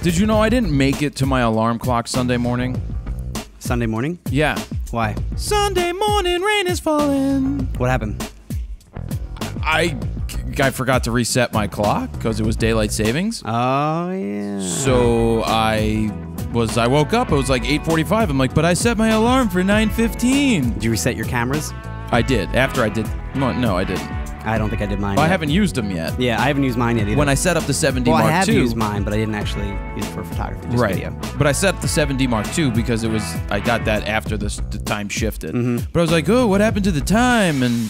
Did you know I didn't make it to my alarm clock Sunday morning? Sunday morning? Yeah. Why? Sunday morning, rain is falling. What happened? I forgot to reset my clock because it was daylight savings. Oh, yeah. So I woke up, it was like 8:45. I'm like, but I set my alarm for 9:15. Did you reset your cameras? I did. After I did. No, I didn't. I don't think I did mine I yet. haven't used them yet. Yeah, I haven't used mine yet either. When I set up the 7D well, Mark II. I have used mine, but I didn't actually use it for photography, just video. But I set up the 7D Mark II because I got that after the time shifted. But I was like, oh, what happened to the time? And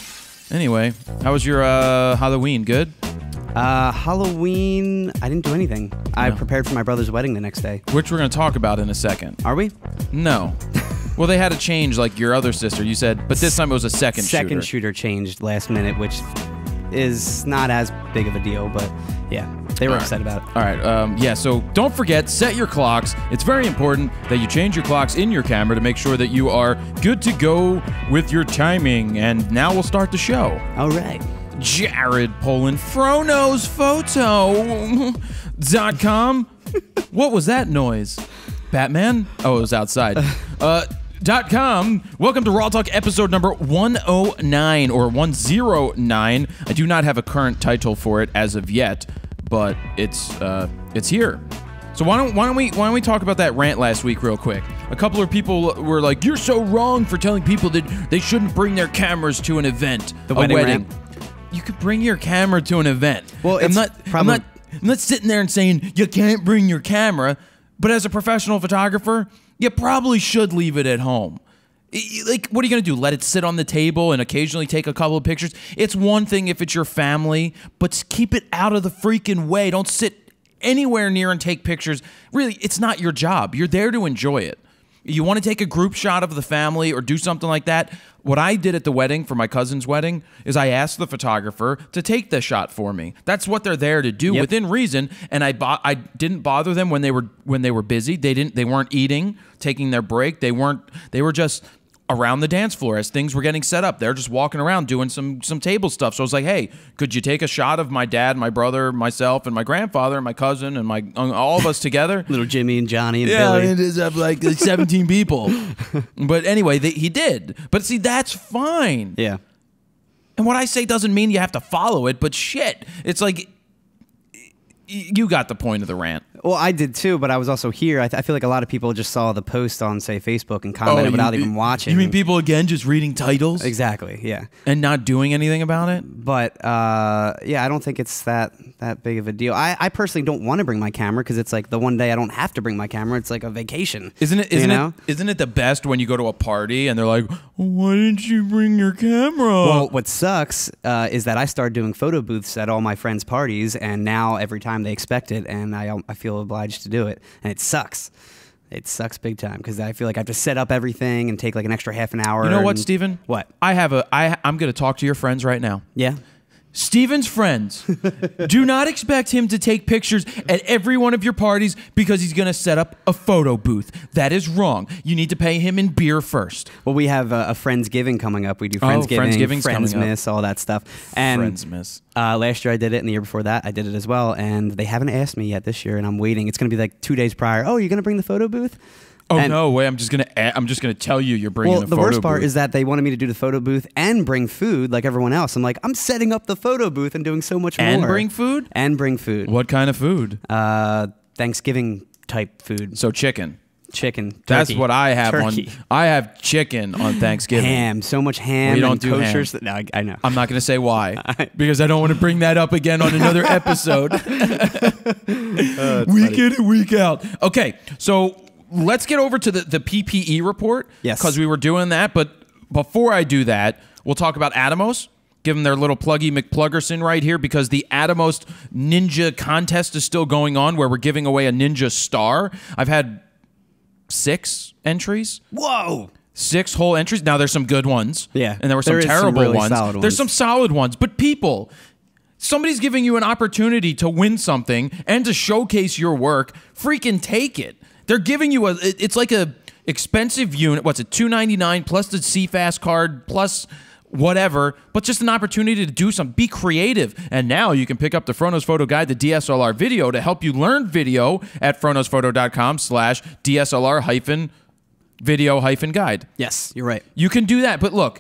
anyway, how was your Halloween? Good? Halloween, I didn't do anything. I prepared for my brother's wedding the next day. Which we're going to talk about in a second. Are we? No. Well, they had to change like your other sister. You said, but this time it was a second shooter. Second shooter changed last minute, which is not as big of a deal, but yeah, they were upset about it. All right, yeah, so don't forget, set your clocks. It's very important that you change your clocks in your camera to make sure that you are good to go with your timing. And now we'll start the show. All right. Jared Polin, FroKnowsPhoto.com. What was that noise? Batman? Oh, it was outside. .com. Welcome to RAWtalk episode number 109 or 109. I do not have a current title for it as of yet, but it's here. So why don't we talk about that rant last week real quick? A couple of people were like, "You're so wrong for telling people that they shouldn't bring their cameras to an event, a wedding." Rant. You could bring your camera to an event. Well, I'm not sitting there and saying you can't bring your camera, but as a professional photographer, you probably should leave it at home. Like, what are you going to do? Let it sit on the table and occasionally take a couple of pictures? It's one thing if it's your family, but keep it out of the freaking way. Don't sit anywhere near and take pictures. Really, it's not your job. You're there to enjoy it. You want to take a group shot of the family or do something like that? What I did at the wedding for my cousin's wedding is I asked the photographer to take the shot for me. That's what they're there to do within reason. And I didn't bother them when they were busy. They weren't eating, taking their break. They were just around the dance floor as things were getting set up. They're just walking around doing some table stuff. So I was like, hey, could you take a shot of my dad, my brother, myself, and my grandfather, and my cousin, and all of us together? Little Jimmy and Johnny and Billy. Yeah, it is like 17 people. But anyway, he did. But see, that's fine. Yeah. And what I say doesn't mean you have to follow it, but shit, it's like, you got the point of the rant. Well, I did too, but I was also here. I feel like a lot of people just saw the post on, say, Facebook and commented without even watching. You mean people, again, just reading titles? Exactly, yeah. And not doing anything about it? But, yeah, I don't think it's that big of a deal. I personally don't want to bring my camera because it's like the one day I don't have to bring my camera. It's like a vacation. Isn't it the best when you go to a party and they're like, why didn't you bring your camera? Well, what sucks is that I started doing photo booths at all my friends' parties, and now every time they expect it, and I feel obliged to do it, and it sucks. It sucks big time because I feel like I have to set up everything and take like an extra half an hour. You know what, Steven? What? I'm going to talk to your friends right now. Yeah. Steven's friends, do not expect him to take pictures at every one of your parties because he's going to set up a photo booth. That is wrong. You need to pay him in beer first. Well, we have a Friendsgiving coming up. We do Friendsgiving, Friendsmas, all that stuff. And Friendsmas. Last year I did it, and the year before that I did it as well. And they haven't asked me yet this year, and I'm waiting. It's going to be like 2 days prior. Oh, you're going to bring the photo booth? Oh, no way. I'm just gonna tell you you're bringing the photo booth. Well, the worst part is that they wanted me to do the photo booth and bring food like everyone else. I'm like, I'm setting up the photo booth and doing so much more. And bring food? And bring food. What kind of food? Thanksgiving type food. So chicken. Chicken. Turkey. That's what I have Turkey. I have chicken on Thanksgiving. Ham. So much ham. We don't do kosher ham. No, I know. I'm not going to say why because I don't want to bring that up again on another episode. Week in and week out. Okay, so let's get over to the PPE report. Yes. Because we were doing that. But before I do that, we'll talk about Atomos. Give them their little pluggy McPluggerson right here because the Atomos Ninja contest is still going on where we're giving away a Ninja Star. I've had 6 entries. Whoa. 6 whole entries. Now, there's some good ones. Yeah. And there were some terrible really ones. There's some solid ones. But people, somebody's giving you an opportunity to win something and to showcase your work. Freaking take it. They're giving you it's like a expensive unit. What's it? $299 plus the CFast card plus whatever, but just an opportunity to do something, be creative. And now you can pick up the Fronos Photo Guide to DSLR video to help you learn video at fronosphoto.com/DSLR-video-guide. Yes, you're right. You can do that, but look,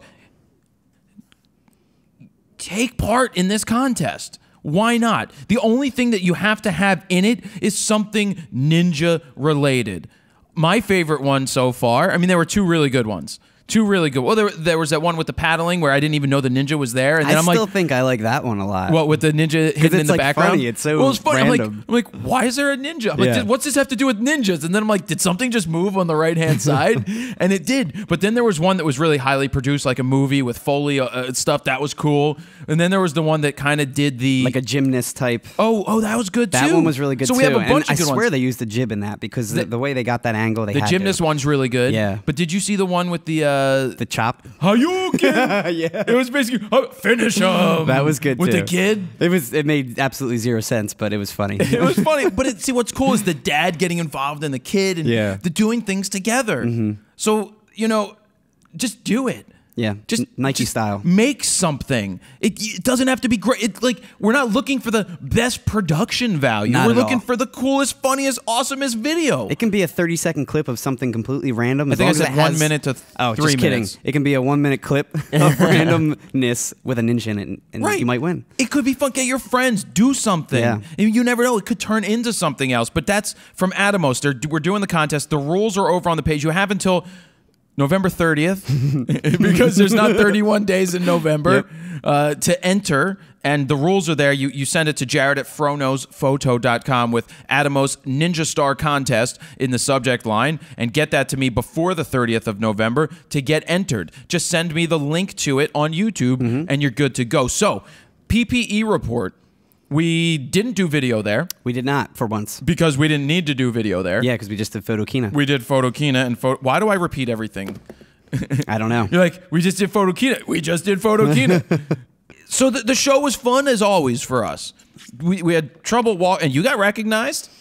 take part in this contest. Why not? The only thing that you have to have in it is something ninja related. My favorite one so far, I mean, there were two really good ones. Two really good. Well, there was that one with the paddling where I didn't even know the ninja was there, and then I'm like, I still think I like that one a lot. what, with the ninja hidden in the background? Funny. It's so well, it's funny. random. I'm like, why is there a ninja? I'm like, what's this have to do with ninjas? And then I'm like, did something just move on the right hand side? And it did. But then there was one that was really highly produced, like a movie with Foley stuff. That was cool. And then there was the one that kind of did the like a gymnast type. Oh, that was good too. That one was really good too. So we have a bunch of good I swear ones. they used the jib in that because the way they got that angle, The gymnast one's really good. Yeah. But did you see the one with the chop? Hadouken? Yeah. It was basically finish him. That was good with too. the kid. It made absolutely zero sense, but it was funny. It was funny, but see what's cool is the dad getting involved in the kid and the doing things together. So just do it. Yeah, just Nike style. Make something. It doesn't have to be great. It's like we're not looking for the best production value. Not we're at looking all. for the coolest, funniest, awesomest video. It can be a 30-second clip of something completely random. I think I said 1 minute to 3 just kidding. minutes. It can be a 1 minute clip of randomness with a ninja in it, and Right. you might win. It could be fun. Get your friends. Do something. Yeah. And you never know. It could turn into something else. But that's from Atomos. We're doing the contest. The rules are over on the page. You have until November 30th, because there's not 31 days in November to enter. And the rules are there. You send it to Jared at fronosphoto.com with Atomos Ninja Star Contest in the subject line and get that to me before the 30th of November to get entered. Just send me the link to it on YouTube and you're good to go. So, PPE report. We didn't do video there. We did not for once. Because we didn't need to do video there. Yeah, because we just did Photokina. We did Photokina and why do I repeat everything? I don't know. You're like, we just did Photokina. We just did Photokina. So the show was fun as always for us. We had trouble and you got recognized.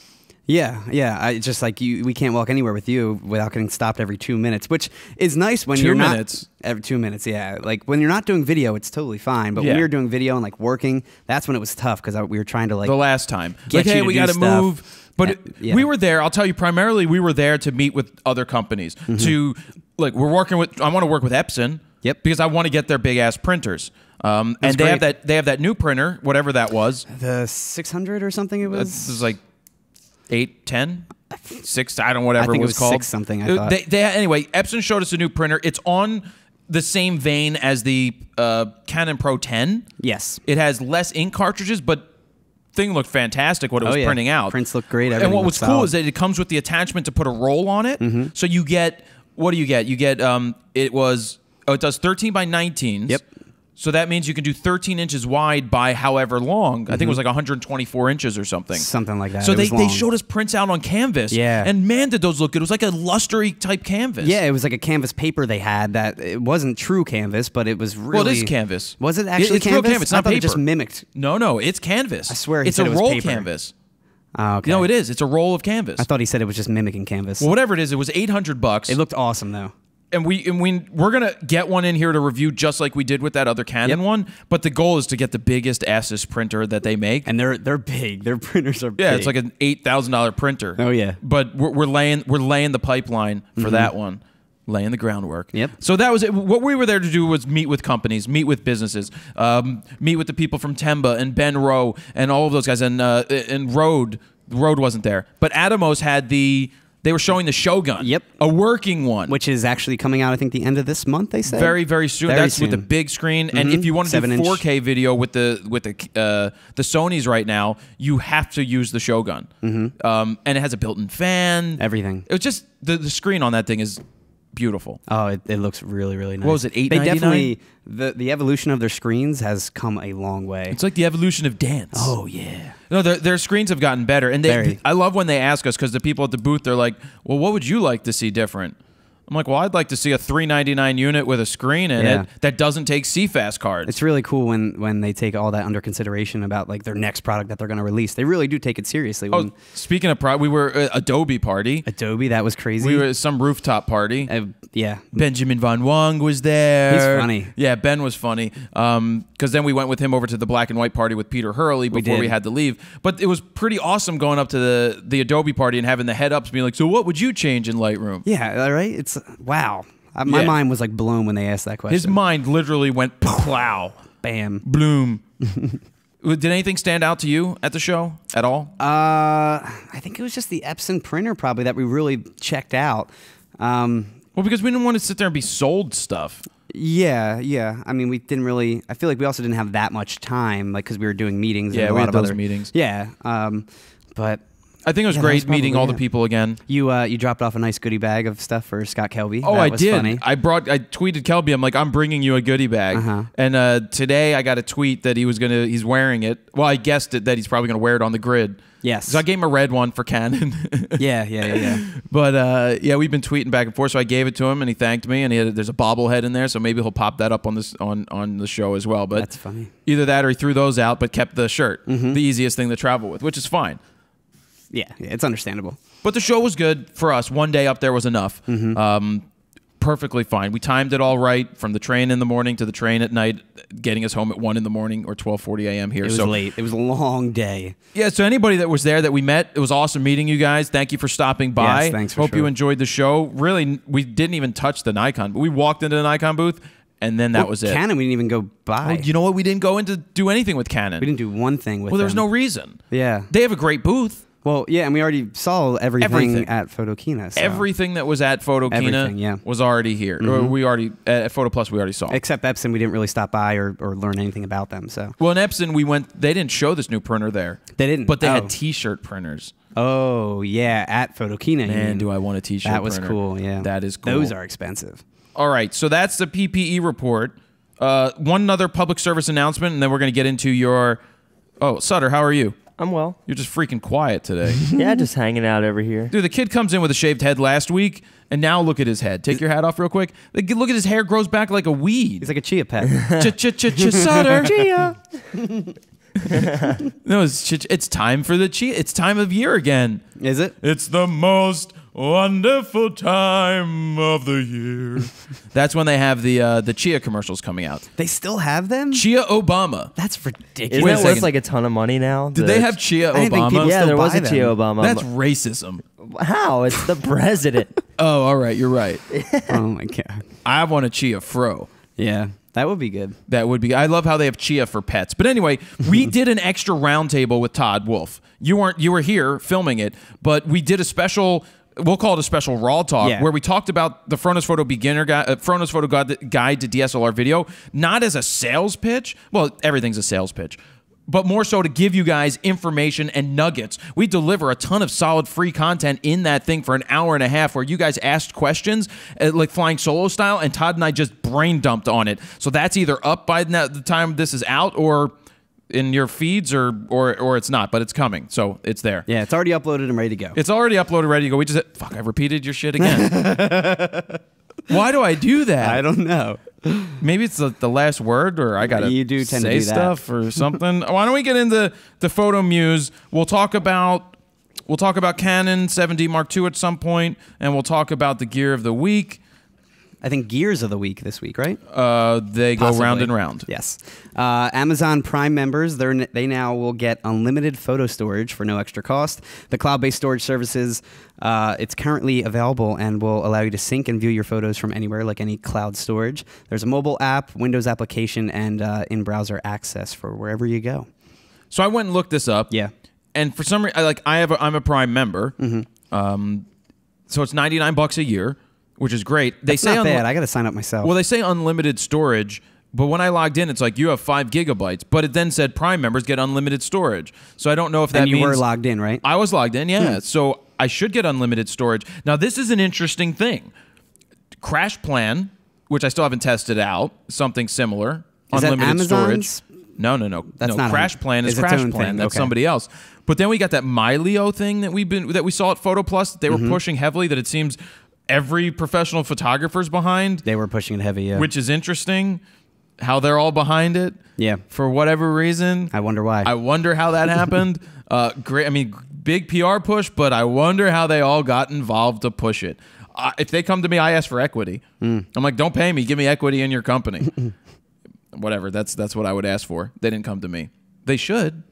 Yeah. I just like we can't walk anywhere with you without getting stopped every 2 minutes, which is nice when you're not. 2 minutes. Every 2 minutes, yeah. Like when you're not doing video, it's totally fine. But when you're doing video and like working, that's when it was tough because we were trying to like the last time. Get hey, you to we do got to stuff. move. But we were there. I'll tell you, primarily we were there to meet with other companies. To like, we're working with. I want to work with Epson. Yep. Because I want to get their big ass printers. And they have that new printer, whatever that was. The 600 or something. It was. This is like 8, 10, 6. I don't know whatever I think it was called. 6 something. I thought. Anyway, Epson showed us a new printer. It's on the same vein as the Canon Pro 10. Yes. It has less ink cartridges, but thing looked fantastic what it was printing out. Prints look great. And what was cool is that it comes with the attachment to put a roll on it. So you get, what do you get? You get, it does 13 by 19. Yep. So that means you can do 13 inches wide by however long. I think it was like 124 inches or something. Something like that. So they showed us prints out on canvas. Yeah. And man, did those look good. It was like a lustery type canvas. Yeah, it was like a canvas paper they had that it wasn't true canvas, but it was really. Well, it is canvas. Was it actually it's canvas? real canvas, I not thought paper. it just mimicked. No, it's canvas. I swear he it's said a it was roll paper. canvas. Oh, okay. No, it is. It's a roll of canvas. I thought he said it was just mimicking canvas. Well, whatever it is, it was $800. It looked awesome though. And we're gonna get one in here to review just like we did with that other Canon one. But the goal is to get the biggest Asus printer that they make. And they're big. Their printers are big. Yeah, it's like an $8,000 printer. Oh yeah. But we're laying the pipeline for that one, laying the groundwork. Yep. So that was it. What we were there to do was meet with companies, meet with businesses, meet with the people from Temba and Ben Rowe and all of those guys. And Rode wasn't there, but Atomos had They were showing the Shogun. Yep. A working one. Which is actually coming out, I think, the end of this month, they said. Very, very soon. Very That's soon. with the big screen. And if you want to do 7-inch. 4K video with the Sonys right now, you have to use the Shogun. And it has a built-in fan. Everything. It was just, the screen on that thing is beautiful. Oh, it looks really, really nice. What was it, $8.99? They definitely, the evolution of their screens has come a long way. It's like the evolution of dance. Oh, yeah. No, their screens have gotten better. And Very. I love when they ask us, because the people at the booth, they're like, well, what would you like to see different? I'm like, well, I'd like to see a $399 unit with a screen in it that doesn't take CFast cards. It's really cool when they take all that under consideration about like their next product that they're going to release. They really do take it seriously. Oh, speaking of we were Adobe party. Adobe, that was crazy. We were at some rooftop party. Yeah. Benjamin Von Wong was there. He's funny. Yeah, Ben was funny. Because then we went with him over to the black and white party with Peter Hurley before we had to leave. But it was pretty awesome going up to the Adobe party and having the head ups being like, so what would you change in Lightroom? Yeah, right? It's wow. My mind was like blown when they asked that question. His mind literally went plow. Bam. Bloom. Did anything stand out to you at the show at all? I think it was just the Epson printer probably that we really checked out. Well, because we didn't want to sit there and be sold stuff. Yeah. I mean, we didn't really. I feel like we also didn't have that much time, like because we were doing meetings. Yeah, and a we lot had of those other meetings. Yeah, but I think it was great meeting all the people again. You dropped off a nice goodie bag of stuff for Scott Kelby. Oh, that was did. Funny. I tweeted Kelby. I'm like, I'm bringing you a goodie bag. And today I got a tweet that he's wearing it. Well, I guessed it that he's probably gonna wear it on the grid. Yes. So I gave him a red one for Canon. Yeah. But yeah, we've been tweeting back and forth. So I gave it to him, and he thanked me. And there's a bobblehead in there, so maybe he'll pop that up on this on the show as well. But that's funny. Either that or he threw those out, but kept the shirt, the easiest thing to travel with, which is fine. Yeah, it's understandable. But the show was good for us. One day up there was enough. Perfectly fine. We timed it all right from the train in the morning to the train at night, getting us home at 1 in the morning or 12:40 a.m. here. It was late. It was a long day. Yeah, so anybody that was there that we met, it was awesome meeting you guys. Thank you for stopping by. Yes, thanks for Hope you enjoyed the show. Really, we didn't even touch the Nikon. We walked into the Nikon booth, and then that was it. Canon, we didn't even go by. Well, you know what? We didn't go in to do anything with Canon. We didn't do one thing with Well, there was them. no reason. Yeah. They have a great booth. Well, yeah, and we already saw everything at Photokina. So. Everything that was at Photokina was already here. Or we already at Photo Plus we already saw. Except Epson, we didn't really stop by or learn anything about them. So. Well, in Epson, we went. They didn't show this new printer there. They didn't, but they had T-shirt printers. Oh yeah, at Photokina. Man, do I want a T-shirt? That was printer. cool. Yeah, that is cool. Those are expensive. All right, so that's the PPE report. One other public service announcement, and then we're going to get into your. Oh, Sutter, how are you? I'm well. You're just freaking quiet today. Yeah, just hanging out over here. Dude, the kid comes in with a shaved head last week, and now look at his head. Take your hat off real quick. Look at his hair grows back like a weed. He's like a chia pet. Sutter. Chia. No, it's time for the chia. It's time of year again. Is it? It's the most wonderful time of the year. That's when they have the Chia commercials coming out. They still have them? Chia Obama. That's ridiculous. Isn't that worth like a ton of money now? Did they have Chia I didn't think Obama? people Yeah, still there was buy a Chia them. Obama. That's racism. How? It's the president. Oh, all right, you're right. Oh my god. I want a Chia Fro. Yeah, that would be good. That would be. I love how they have Chia for pets. But anyway, we did an extra roundtable with Todd Wolf. You were here filming it, but we did a special. We'll call it a special RAWtalk, where we talked about the Fronos Photo Beginner Guide, Fronos Photo Guide to DSLR Video, not as a sales pitch. Well, everything's a sales pitch, but more so to give you guys information and nuggets. We deliver a ton of solid free content in that thing for an hour and a half, where you guys asked questions, like Flying Solo style, and Todd and I just brain dumped on it. So that's either up by the time this is out, or in your feeds, or it's not, but it's coming, so it's there. Yeah, it's already uploaded and ready to go. It's already uploaded, ready to go. We just fuck. I repeated your shit again. Why do I do that? I don't know. Maybe it's the last word, or I gotta you do tend say to do that. stuff or something. Why don't we get into the Photo Muse? We'll talk about Canon 7D Mark II at some point, and we'll talk about the gear of the week. I think Gears of the Week this week, right? They go round and round. Yes. Amazon Prime members, they now will get unlimited photo storage for no extra cost. The cloud-based storage services, it's currently available and will allow you to sync and view your photos from anywhere, like any cloud storage. There's a mobile app, Windows application, and in-browser access for wherever you go. So I went and looked this up. Yeah. And for some reason, I'm a Prime member. So it's $99 a year, which is great. They say not bad. I got to sign up myself. Well, they say unlimited storage, but when I logged in, it's like you have 5 gigabytes. But it then said Prime members get unlimited storage. So I don't know if that means... And you were logged in, right? I was logged in, yeah. So I should get unlimited storage. Now, this is an interesting thing. Crash Plan, which I still haven't tested out, something similar. Is unlimited that Amazon's? storage. No. That's not Crash Plan is Crash Plan. That's somebody else. But then we got that MyLeo thing that we saw at Photo Plus that they were pushing heavily, that it seems every professional photographer's behind, They were pushing it heavy, yeah. which is interesting. How they're all behind it, Yeah. for whatever reason. I wonder why. I wonder how that happened. Great. I mean, big PR push, but I wonder how they all got involved to push it. If they come to me, I ask for equity. I'm like, don't pay me. Give me equity in your company. Whatever. That's what I would ask for. They didn't come to me. They should.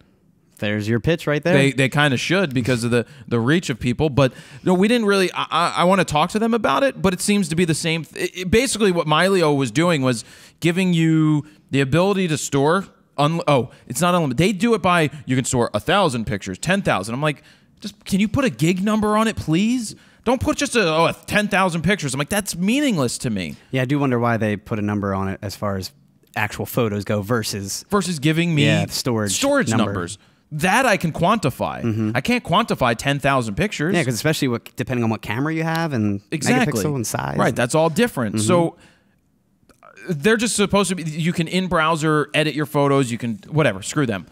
There's your pitch right there. They kind of should because of the reach of people. But no, we didn't really. I want to talk to them about it, but it seems to be the same. Basically, what Mileo was doing was giving you the ability to store. It's not unlimited. They do it by you can store 1,000 pictures, 10,000. I'm like, just can you put a gig number on it, please? Don't put just 10,000 pictures. I'm like, that's meaningless to me. Yeah, I do wonder why they put a number on it as far as actual photos go versus giving me storage numbers. That I can quantify. I can't quantify 10,000 pictures. Yeah, because especially depending on what camera you have and megapixel and size. Right, that's all different. So they're just supposed to be, you can in-browser edit your photos, you can, whatever, screw them.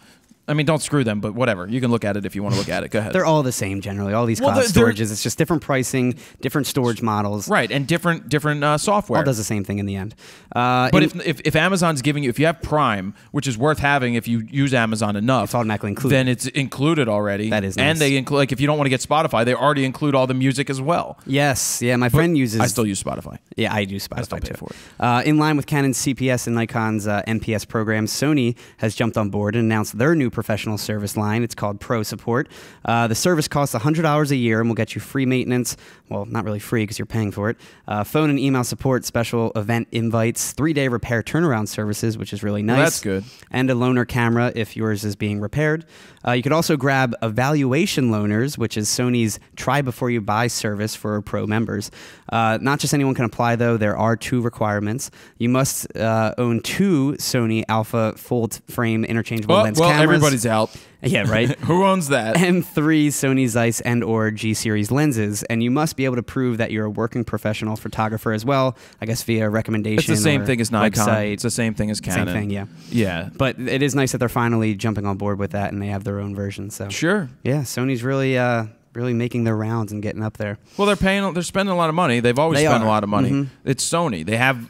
I mean, don't screw them, but whatever. You can look at it if you want to look at it. Go ahead. They're all the same generally. All these cloud storages, it's just different pricing, different storage models. Right, and different software. All does the same thing in the end. But if Amazon's giving you, if you have Prime, which is worth having if you use Amazon enough, it's automatically included. Then it's included already. That is nice. And they include, like, if you don't want to get Spotify, they already include all the music as well. Yes, yeah. My friend uses. I still use Spotify. Yeah, I do Spotify I still pay too. for it. In line with Canon's CPS and Nikon's NPS programs, Sony has jumped on board and announced their new professional service line. It's called Pro Support. The service costs $100 a year and will get you free maintenance. Well, not really free because you're paying for it. Phone and email support, special event invites, 3-day repair turnaround services, which is really nice. Well, that's good. And a loaner camera if yours is being repaired. You could also grab evaluation loaners, which is Sony's try before you buy service for Pro members. Not just anyone can apply, though. There are 2 requirements. You must own 2 Sony Alpha full-frame interchangeable lens cameras. Well, everybody's out. Yeah, right. Who owns that? And 3 Sony Zeiss and or G-series lenses. And you must be able to prove that you're a working professional photographer as well, I guess via recommendation. It's the same thing as Nikon. Website. It's the same thing as Canon. Same thing, yeah. Yeah. But it is nice that they're finally jumping on board with that and they have their own version. So Sure. yeah, Sony's really making their rounds and getting up there. Well, they're spending a lot of money. They've always spent a lot of money. It's Sony. They have,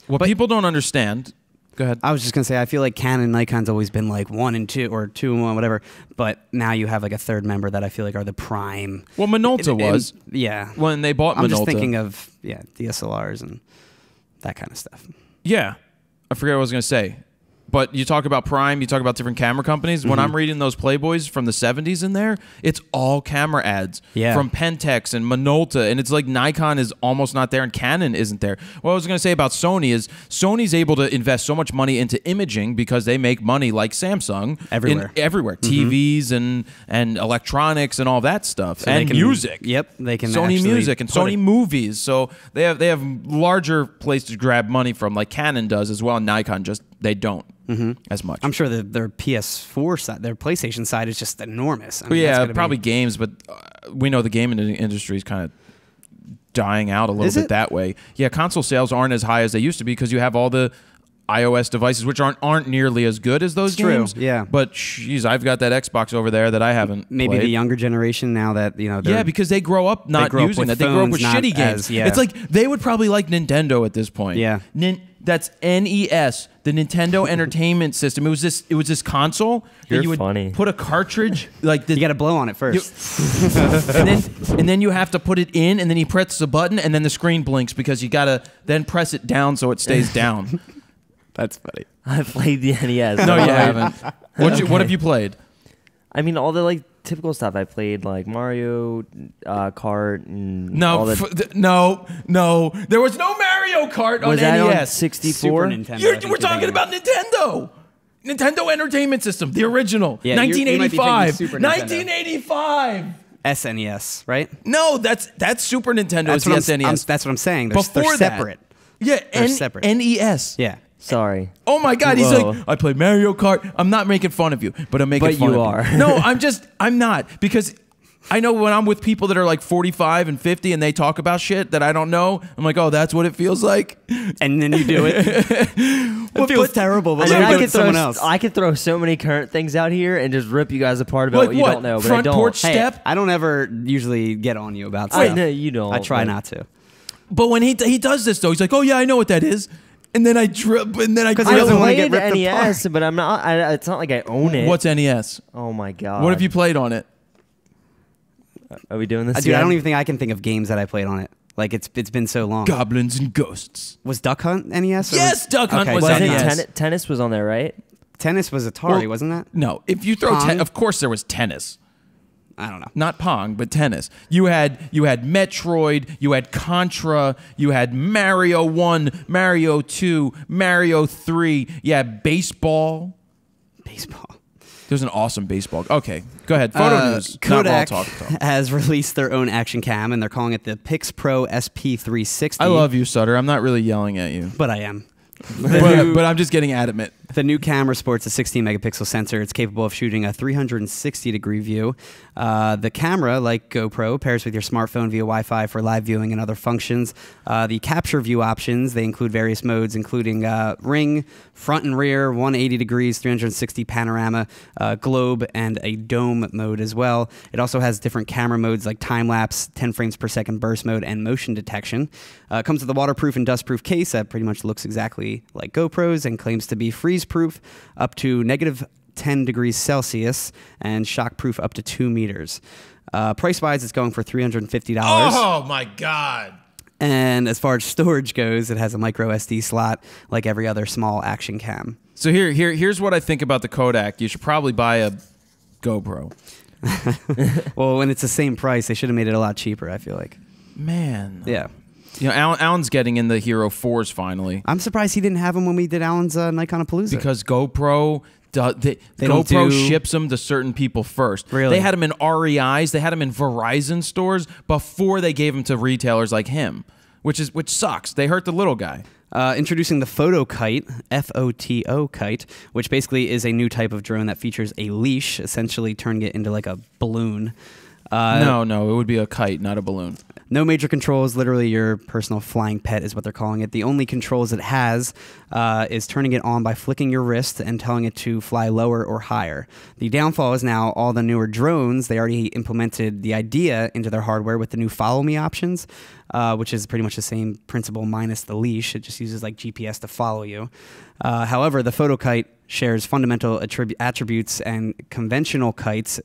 what people don't understand. Go ahead. I was just going to say, I feel like Canon and Nikon's always been like 1 and 2 or 2 and 1, whatever. But now you have like a third member that I feel like are the prime. Well, Minolta was. Yeah. When they bought Minolta. I'm just thinking of, DSLRs and that kind of stuff. Yeah. I forget what I was going to say. But you talk about Prime, you talk about different camera companies. When I'm reading those Playboys from the 70s in there, it's all camera ads from Pentax and Minolta. And it's like Nikon is almost not there and Canon isn't there. What I was going to say about Sony is Sony's able to invest so much money into imaging because they make money like Samsung. Everywhere. TVs and electronics and all that stuff. So and music. Yep. They can Sony Music and Sony Movies. So they have larger places to grab money from like Canon does as well. And Nikon they don't. As much. I'm sure their PS4 side, their PlayStation side is just enormous. I mean, yeah, probably games, but we know the gaming industry is kind of dying out a little bit that way. Yeah, console sales aren't as high as they used to be because you have all the iOS devices, which aren't nearly as good as those games. True, yeah. But geez, I've got that Xbox over there that I haven't Maybe played. the younger generation now that, because they grow up not using that. They grow up with shitty games. It's like they would probably like Nintendo at this point. Yeah. That's NES, the Nintendo Entertainment System. It was this console that you would put a cartridge like you got to blow on it first, and then you have to put it in, and then you press the button, and then the screen blinks because you got to then press it down so it stays down. That's funny. I played the NES. No, you haven't. What have you played? I mean, all the typical stuff. I played like Mario Kart and no, there was no Mario Kart on that NES. On 64? We're talking about Nintendo Entertainment System, the original, 1985. 1985. SNES, right? No, that's Super Nintendo. That's it's the SNES. That's what I'm saying. They're separate. Yeah, they're separate. NES. Yeah. Sorry. Oh my God, he's like, I played Mario Kart. I'm not making fun of you, but I'm making fun of you. But you are. No, I'm not, because I know when I'm with people that are like 45 and 50 and they talk about shit that I don't know, I'm like, oh, that's what it feels like. And then you do it. It feels terrible, but I could someone else. I could throw so many current things out here and just rip you guys apart about Like what you don't know. But Front I don't. porch Hey, step? I don't ever usually get on you about stuff. No, you don't. I try but- not to. But when he does this, though, he's like, oh, yeah, I know what that is. And then I drip, and then I Because I he doesn't wanna played get ripped NES, but I'm not. It's not like I own it. What's NES? Oh my god. What have you played on it? Are we doing this? Dude, again? I don't even think I can think of games that I played on it. Like it's been so long. Goblins and Ghosts. Was Duck Hunt NES? Yes, Duck Hunt was Was NES. it tennis was on there, right? Tennis was Atari, Well, wasn't that? No, if you throw, Pong? of course there was tennis. I don't know. Not Pong, but tennis. You had Metroid, you had Contra, you had Mario 1, Mario 2, Mario 3, you had baseball. Baseball. There's an awesome baseball. Okay, go ahead. Photo news. Kodak not RAWtalk, though. has released their own action cam, and they're calling it the Pix Pro SP360. I love you, Sutter. I'm not really yelling at you. But I am. but I'm just getting adamant. The new camera sports a 16 megapixel sensor. It's capable of shooting a 360-degree view. The camera, like GoPro, pairs with your smartphone via Wi-Fi for live viewing and other functions. The capture view options, they include various modes, including ring, front and rear, 180 degrees, 360 panorama, globe, and a dome mode as well. It also has different camera modes like time-lapse, 10 frames per second burst mode, and motion detection. It comes with a waterproof and dust-proof case that pretty much looks exactly like GoPro's and claims to be freeze-proof up to negative 10 degrees Celsius and shock-proof up to 2 meters. Price-wise, it's going for $350. Oh, my God. And as far as storage goes, it has a micro SD slot like every other small action cam. So here's what I think about the Kodak. You should probably buy a GoPro. Well, when it's the same price, they should have made it a lot cheaper, I feel like. Man. Yeah. You know, Alan's getting in the Hero 4s finally. I'm surprised he didn't have them when we did Alan's Nikon-a-Palooza. Because GoPro... They GoPro don't do- ships them to certain people first. Really? They had them in REIs. They had them in Verizon stores before they gave them to retailers like him, which sucks. They hurt the little guy. Introducing the Photokite, F-O-T-O kite, which basically is a new type of drone that features a leash, essentially turning it into like a balloon. No, it would be a kite, not a balloon. No major controls, literally your personal flying pet is what they're calling it. The only controls it has is turning it on by flicking your wrist and telling it to fly lower or higher. The downfall is now all the newer drones, they already implemented the idea into their hardware with the new follow me options, which is pretty much the same principle minus the leash. It just uses like GPS to follow you. However, the Photokite shares fundamental attributes and conventional kites,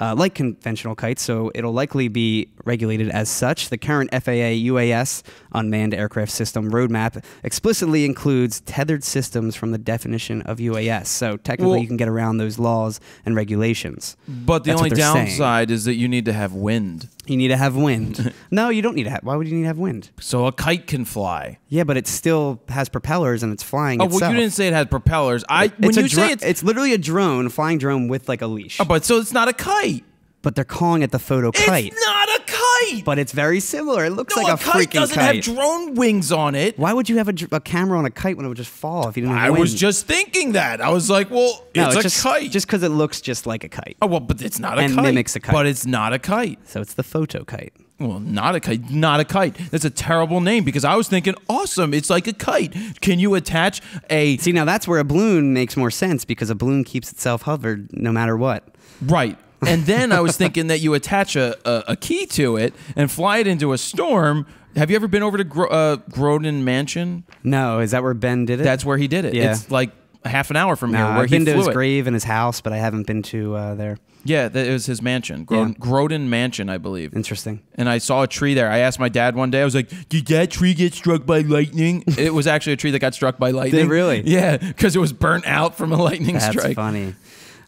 like conventional kites, so it'll likely be regulated as such. The current FAA UAS Unmanned Aircraft System roadmap explicitly includes tethered systems from the definition of UAS, so technically you can get around those laws and regulations. But the That's only what they're saying. downside is that you need to have wind. You need to have wind. No, you don't need to have. Why would you need to have wind? So a kite can fly. Yeah, but it still has propellers and it's flying Oh, itself. well, you didn't say it had propellers. It's literally a drone, flying drone with like a leash. Oh, but so it's not a kite. But they're calling it the Photokite. It's not a kite. But it's very similar. It looks No, like a a kite freaking doesn't kite. have drone wings on it. Why would you have a camera on a kite when it would just fall if you didn't have I wind? was just thinking that. I was like, well, No, it's a kite. Just because it looks just like a kite. Oh, well, but it's not a And kite. mimics a kite. But it's not a kite. So it's the Photokite. Well, not a kite. Not a kite. That's a terrible name because I was thinking, awesome, it's like a kite. Can you attach a... See, now that's where a balloon makes more sense because a balloon keeps itself hovered no matter what. Right. And then I was thinking that you attach a key to it and fly it into a storm. Have you ever been over to Grodin Mansion? No, is that where Ben did it? That's where he did it. Yeah. It's like half an hour from here where I've been he to flew his it. grave and his house, but I haven't been to there. Yeah, it was his mansion. Yeah. Grodin Mansion, I believe. Interesting. And I saw a tree there. I asked my dad one day, I was like, did that tree get struck by lightning? It was actually a tree that got struck by lightning. Did it really? Yeah, because it was burnt out from a lightning That's strike. funny.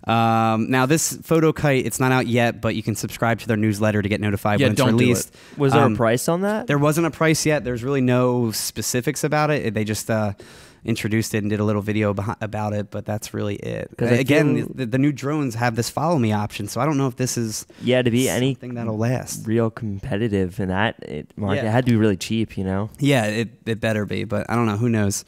Now, this Photokite, it's not out yet, but you can subscribe to their newsletter to get notified when it's don't do released. Was there a price on that? There wasn't a price yet. There's really no specifics about it. They just introduced it and did a little video about it, but that's really it. 'Cause I Again, feel- the new drones have this follow me option, so I don't know if this is Yeah, to be something that'll last. real competitive in that market, Yeah. it had to be really cheap, you know? Yeah, it better be, but I don't know. Who knows?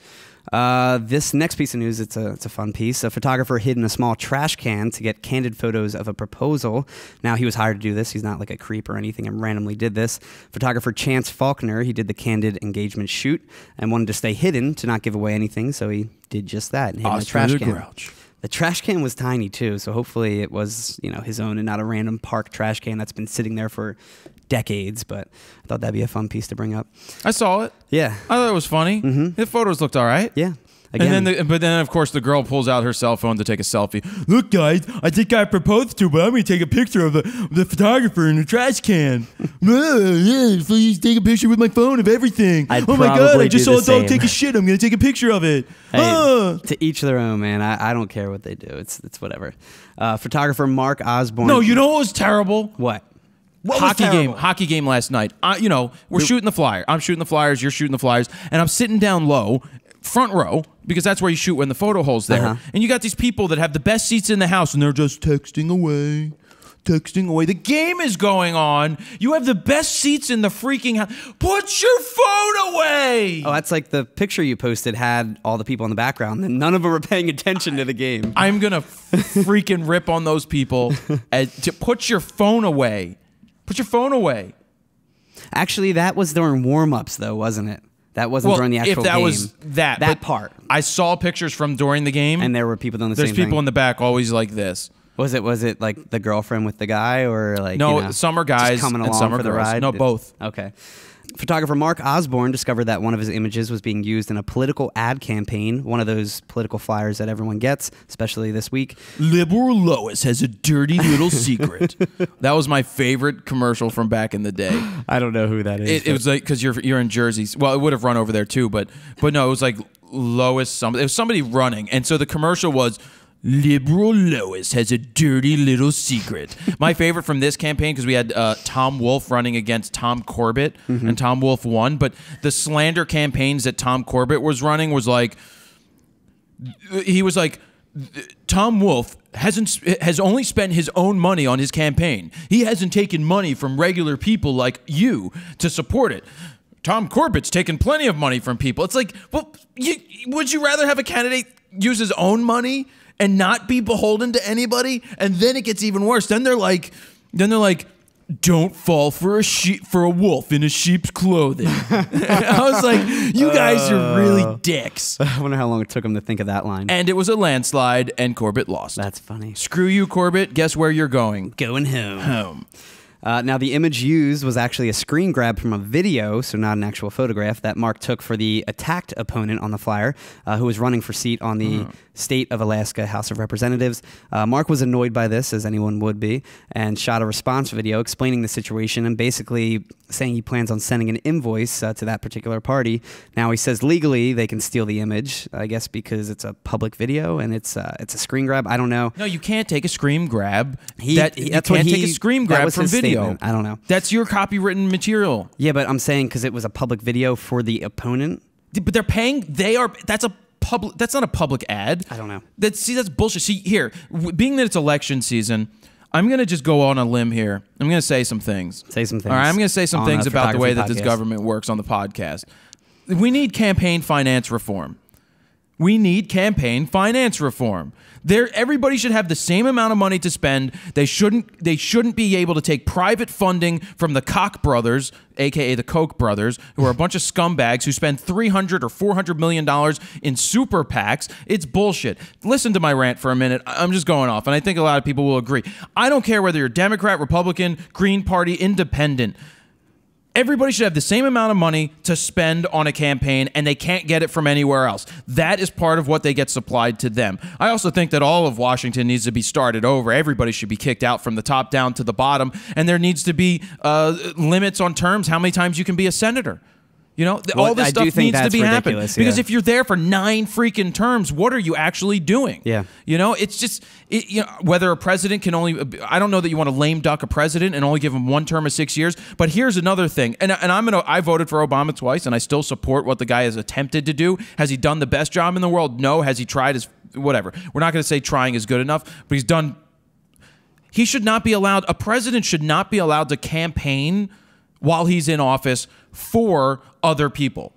This next piece of news, it's a fun piece. A photographer hid in a small trash can to get candid photos of a proposal. Now, he was hired to do this. He's not like a creep or anything and randomly did this. Photographer Chance Faulkner, he did the candid engagement shoot and wanted to stay hidden to not give away anything, so he did just that and hid in a trash can. Grouch. The trash can was tiny too, so hopefully it was, you know, his own and not a random park trash can that's been sitting there for decades. But I thought that'd be a fun piece to bring up. I saw it. Yeah. I thought it was funny. The photos looked all right. Yeah. Again, But then, of course, the girl pulls out her cell phone to take a selfie. Look, guys, I think I proposed to, but I'm going to take a picture of the photographer in the trash can. Yeah, please take a picture with my phone of everything. Oh, my God, I just saw a dog take a shit. I'm going to take a picture of it. hey, to each their own, man. I don't care what they do. It's whatever. Photographer Mark Osborne. No, you know what was terrible? What? Hockey game last night. You know, we're shooting the flyer. I'm shooting the flyers. You're shooting the flyers. And I'm sitting down low, front row, because that's where you shoot when the photo hole's there. And you got these people that have the best seats in the house, and they're just texting away. The game is going on. You have the best seats in the freaking house. Put your phone away. Oh, that's like the picture you posted had all the people in the background, and none of them were paying attention to the game. I'm going to freaking rip on those people. To put your phone away. Put your phone away. Actually, that was during warm-ups, though, wasn't it? That wasn't during the actual game. If that was that part. I saw pictures from during the game. And there were people doing the same same thing. There's people in the back always like this. Was it like the girlfriend with the guy, or like no? You know, some are guys coming and along some are for the girls. ride. No, both. Okay. Photographer Mark Osborne discovered that one of his images was being used in a political ad campaign, one of those political flyers that everyone gets, especially this week. Liberal Lois has a dirty little secret. That was my favorite commercial from back in the day. I don't know who that is. It was like, because you're in Jersey. Well, it would have run over there too, but no, it was like Lois. It was somebody running, and so the commercial was, Liberal Lois has a dirty little secret. My favorite from this campaign, because we had Tom Wolfe running against Tom Corbett, and Tom Wolfe won. But the slander campaigns that Tom Corbett was running was like, he was like, Tom Wolfe has only spent his own money on his campaign. He hasn't taken money from regular people like you to support it. Tom Corbett's taken plenty of money from people. It's like, well, would you rather have a candidate use his own money and not be beholden to anybody? And then it gets even worse. Then they're like, don't fall for a wolf in a sheep's clothing. I was like, you guys are really dicks. I wonder how long it took him to think of that line. And it was a landslide, and Corbett lost. That's funny. Screw you, Corbett. Guess where you're going? Going home. Home. Now, the image used was actually a screen grab from a video, so not an actual photograph, that Mark took for the attacked opponent on the flyer, who was running for seat on the State of Alaska House of Representatives. Mark was annoyed by this, as anyone would be, and shot a response video explaining the situation and basically saying he plans on sending an invoice to that particular party. Now, he says legally they can steal the image, I guess because it's a public video and it's a screen grab. I don't know. No, you can't take a screen grab. You That's can't what take a screen grab from video. I don't know. That's your copywritten material. Yeah, but I'm saying because it was a public video for the opponent. But they're paying. That's not a public ad. I don't know. That's bullshit. See, here, being that it's election season, I'm going to just go on a limb here. I'm going to say some things. Say some things. All right, I'm going to say some things about the way that this podcast. government works on the podcast. We need campaign finance reform. We need campaign finance reform. Everybody should have the same amount of money to spend. They shouldn't be able to take private funding from the Koch brothers, aka the Koch brothers, who are a bunch of scumbags who spend $300 or $400 million in super PACs. It's bullshit. Listen to my rant for a minute. I'm just going off, and I think a lot of people will agree. I don't care whether you're Democrat, Republican, Green Party, Independent. Everybody should have the same amount of money to spend on a campaign, and they can't get it from anywhere else. That is part of what they get supplied to them. I also think that all of Washington needs to be started over. Everybody should be kicked out from the top down to the bottom, and there needs to be limits on terms, how many times you can be a senator. You know, all this stuff needs to be happening. Because if you're there for 9 freaking terms, what are you actually doing? Yeah. You know, it's just, whether a president can only, I don't know that you want to lame duck a president and only give him 1 term of 6 years, but here's another thing. And I voted for Obama twice, and I still support what the guy has attempted to do. Has he done the best job in the world? No. Has he tried his, whatever. We're not going to say trying is good enough, but he's done, he should not be allowed, a president should not be allowed to campaign while he's in office for other people.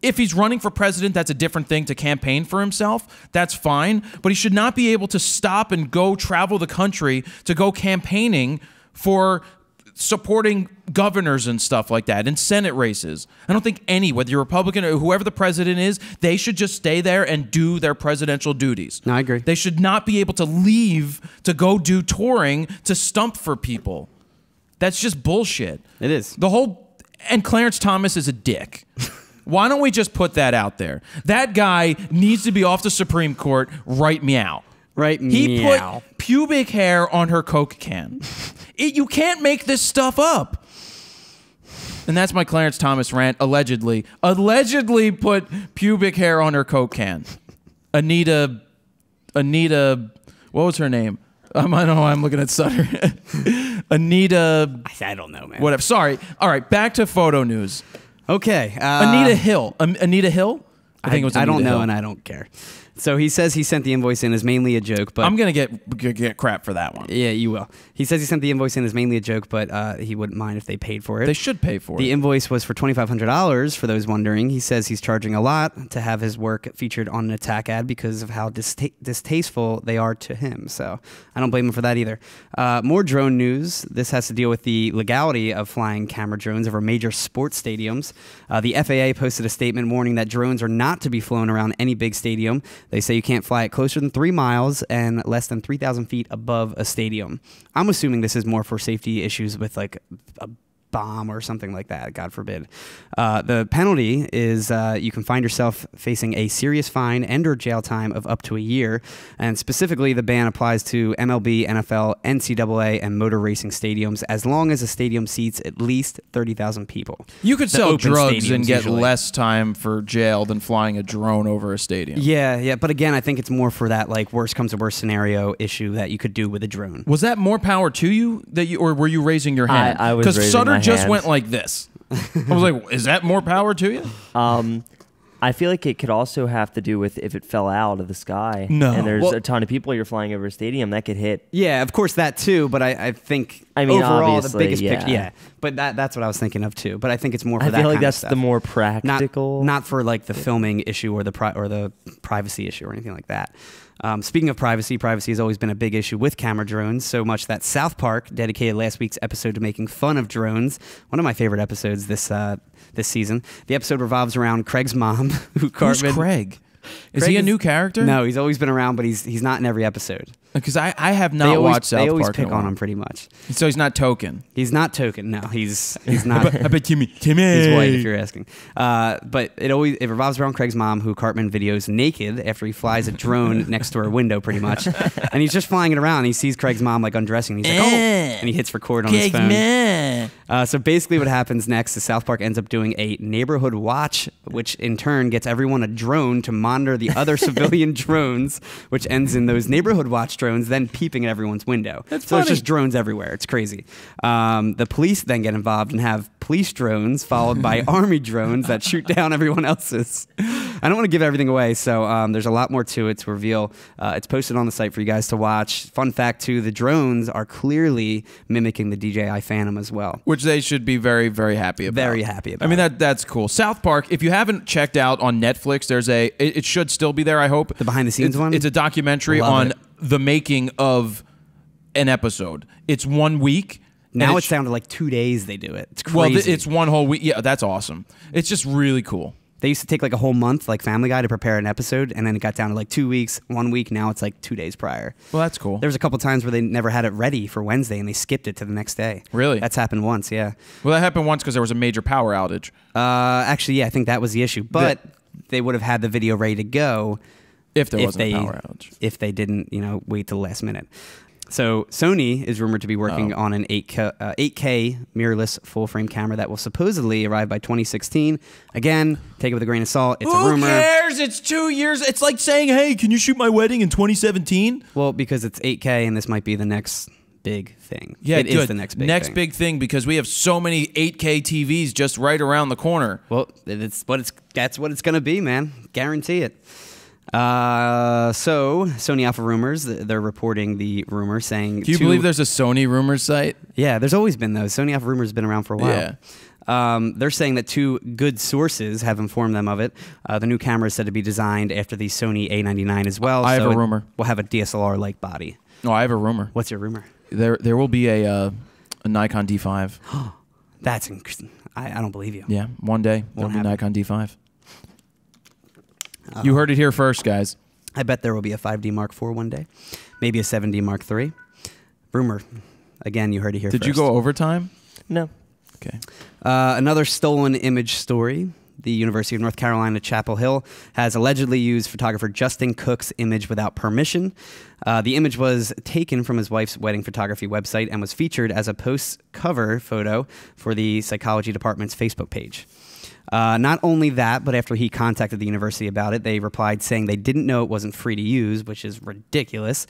if he's running for president, that's a different thing to campaign for himself. That's fine. But he should not be able to stop and go travel the country to go campaigning for supporting governors and stuff like that in Senate races. I don't think whether you're Republican or whoever the president is, they should just stay there and do their presidential duties. No, I agree. They should not be able to leave to go do touring to stump for people. That's just bullshit. It is. And Clarence Thomas is a dick. Why don't we just put that out there? That guy needs to be off the Supreme Court right meow. Right He meow. put pubic hair on her Coke can. You can't make this stuff up. And that's my Clarence Thomas rant. Allegedly put pubic hair on her Coke can. Anita, what was her name? I don't know why I'm looking at Sutter. Anita. I don't know, man. Whatever. Sorry. All right, back to photo news. Okay. Anita Hill. Anita Hill? I think it was Anita I don't know, Hill. and I don't care. So he says he sent the invoice in as mainly a joke, but I'm gonna get crap for that one. yeah, you will. He says he sent the invoice in as mainly a joke, but he wouldn't mind if they paid for it. They should pay for it. The invoice was for $2,500. For those wondering, he says he's charging a lot to have his work featured on an attack ad because of how distasteful they are to him. So I don't blame him for that either. More drone news. This has to deal with the legality of flying camera drones over major sports stadiums. The FAA posted a statement warning that drones are not to be flown around any big stadium. They say you can't fly it closer than 3 miles and less than 3,000 feet above a stadium. I'm assuming this is more for safety issues with like a bomb or something like that, God forbid. The penalty is you can find yourself facing a serious fine and or jail time of up to a year. And specifically, the ban applies to MLB, NFL, NCAA, and motor racing stadiums as long as a stadium seats at least 30,000 people. You could The sell open drugs and stadiums get usually. less time for jail than flying a drone over a stadium. Yeah, but again, I think it's more for that like worst comes to worst scenario issue that you could do with a drone. Was that more power to you or were you raising your hand? I was raising Sutter my just hand. went like this. I was like, is that more power to you? I feel like it could also have to do with if it fell out of the sky. No. And there's Well- a ton of people you're flying over a stadium that could hit. Yeah, of course that too, but I think I mean, overall the obviously, biggest picture. yeah. Yeah, but that's what I was thinking of too. But I think it's more for I that feel like kind of that's stuff. the more not practical. not for like the filming issue or the privacy issue or anything like that. Speaking of privacy has always been a big issue with camera drones, so much that South Park dedicated last week's episode to making fun of drones. One of my favorite episodes this season. The episode revolves around Craig's mom, who Who's Cartman. Craig? Is Craig he a is- new character? No, he's always been around, but he's not in every episode. Because I have not watched South Park. They always in a pick on while. him pretty much. So he's not token. He's not token. No, he's not. I bet Timmy. He's white, if you're asking. But it revolves around Craig's mom, who Cartman videos naked after he flies a drone next to her window, pretty much. And he's just flying it around. And he sees Craig's mom like undressing. And he's like, oh, and he hits record on his phone. So basically, what happens next is South Park ends up doing a neighborhood watch, which in turn gets everyone a drone to monitor the other civilian drones, which ends in those neighborhood watch drones then peeping at everyone's window. That's so it's funny. just drones everywhere. It's crazy. The police then get involved and have police drones followed by army drones that shoot down everyone else's. I don't want to give everything away, so there's a lot more to it to reveal. It's posted on the site for you guys to watch. Fun fact, too, the drones are clearly mimicking the DJI Phantom as well. Which they should be very, very happy about. Very happy about I mean, that's cool. South Park, if you haven't checked out on Netflix, it should still be there, I hope. The behind-the-scenes one? It's a documentary Love on it. the making of an episode. It's 1 week. Now and it's down to like 2 days they do it. It's crazy. Well, it's one whole week. Yeah, that's awesome. It's just really cool. They used to take like a whole month, like Family Guy, to prepare an episode, and then it got down to like 2 weeks, 1 week. Now it's like 2 days prior. Well, that's cool. There was a couple times where they never had it ready for Wednesday, and they skipped it to the next day. Really? That's happened once, yeah. Well, that happened once because there was a major power outage. Actually, yeah, I think that was the issue. But they would have had the video ready to go If there wasn't a power outage. if they didn't, wait till the last minute. So Sony is rumored to be working on an 8K mirrorless full-frame camera that will supposedly arrive by 2016. Again, take it with a grain of salt. It's a rumor. Who cares? It's 2 years. It's like saying, hey, can you shoot my wedding in 2017? Well, because it's 8K, and this might be the next big thing. Yeah, it good. is the next big thing. big thing because we have so many 8K TVs just right around the corner. Well, that's what it's going to be, man. Guarantee it. So Sony Alpha Rumors, they're reporting the rumor saying... Do you believe there's a Sony rumor site? Yeah, there's always been those. Sony Alpha Rumors has been around for a while. They're saying that two good sources have informed them of it. The new camera is said to be designed after the Sony A99 as well. I have a rumor. Will have a DSLR-like body. No, I have a rumor. What's your rumor? There will be a Nikon D5. That's I don't believe you. Yeah, one day there'll be happen. Nikon D5. You heard it here first, guys. I bet there will be a 5D Mark IV one day. Maybe a 7D Mark III. Rumor. Again, you heard it here first. Did you go overtime? No. Okay. Another stolen image story. The University of North Carolina, Chapel Hill, has allegedly used photographer Justin Cook's image without permission. The image was taken from his wife's wedding photography website and was featured as a post-cover photo for the psychology department's Facebook page. Not only that, but after he contacted the university about it, they replied saying they didn't know it wasn't free to use, which is ridiculous.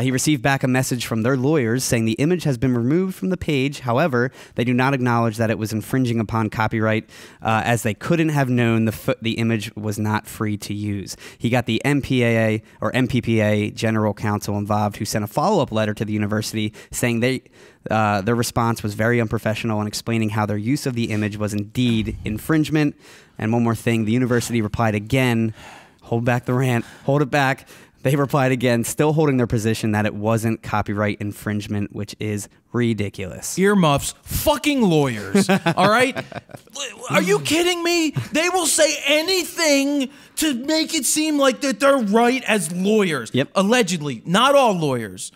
He received back a message from their lawyers saying the image has been removed from the page. However, they do not acknowledge that it was infringing upon copyright, as they couldn't have known the image was not free to use. He got the MPAA or MPPA General Counsel involved, who sent a follow-up letter to the university saying their response was very unprofessional and explaining how their use of the image was indeed infringement. And one more thing, the university replied again, hold back the rant, hold it back. They replied again, still holding their position that it wasn't copyright infringement, which is ridiculous. Earmuffs, fucking lawyers, all right? Are you kidding me? They will say anything to make it seem like that they're right as lawyers. Yep. Allegedly, not all lawyers.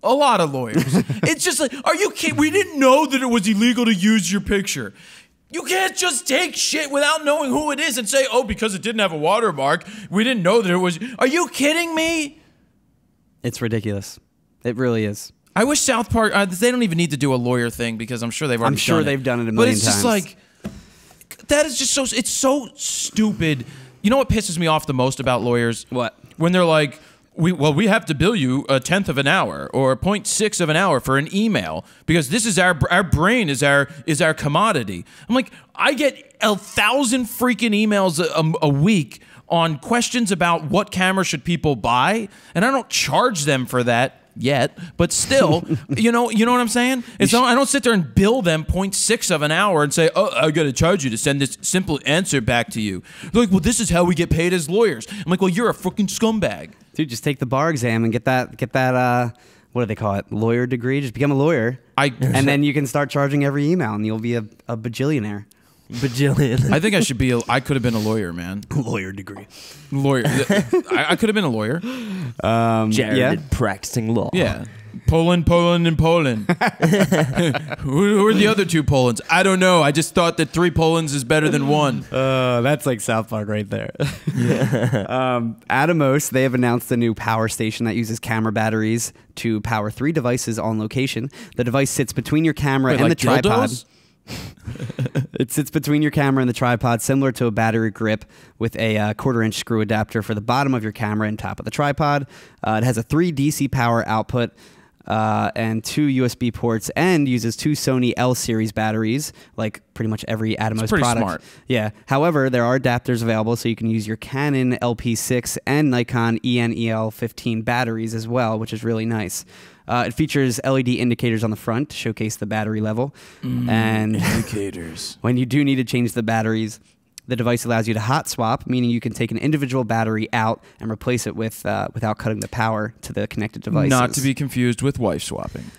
A lot of lawyers. It's just like, are you kidding? We didn't know that it was illegal to use your picture. You can't just take shit without knowing who it is and say, oh, because it didn't have a watermark, we didn't know that it was. Are you kidding me? It's ridiculous. It really is. I wish South Park, they don't even need to do a lawyer thing because I'm sure they've already done it. they've done it a million But it's times. just like, that is just so, it's so stupid. You know what pisses me off the most about lawyers? What? When they're like, we have to bill you 1/10 of an hour or 0.6 of an hour for an email because this is our brain is our commodity. I'm like, I get 1,000 freaking emails a week on questions about what camera should people buy, and I don't charge them for that yet, but still, you know what I'm saying? It's not, I don't sit there and bill them 0.6 of an hour and say, oh, I got to charge you to send this simple answer back to you. They're like, well, this is how we get paid as lawyers. I'm like, well, you're a freaking scumbag. Dude, just take the bar exam and get that what do they call it? Lawyer degree. Just become a lawyer. And then you can start charging every email and you'll be a bajillionaire. Bajillion. I think I could have been a lawyer, man. Lawyer degree. Lawyer. I could have been a lawyer. Jared practicing law. Yeah. Poland, and Poland. Who are the other two Polands? I don't know. I just thought that 3 Polands is better than 1. That's like South Park right there. Atomos, they have announced a new power station that uses camera batteries to power 3 devices on location. The device sits between your camera and like the tripod. dildos? It sits between your camera and the tripod, similar to a battery grip, with a 1/4-inch screw adapter for the bottom of your camera and top of the tripod. It has a 3 DC power output and 2 USB ports, and uses 2 Sony L series batteries, like pretty much every Atomos pretty product. smart. Yeah. However, there are adapters available, so you can use your Canon LP6 and Nikon EN-EL15 batteries as well, which is really nice. It features LED indicators on the front to showcase the battery level. And Indicators. when you do need to change the batteries, the device allows you to hot swap, meaning you can take an individual battery out and replace it with without cutting the power to the connected devices. Not to be confused with wife swapping.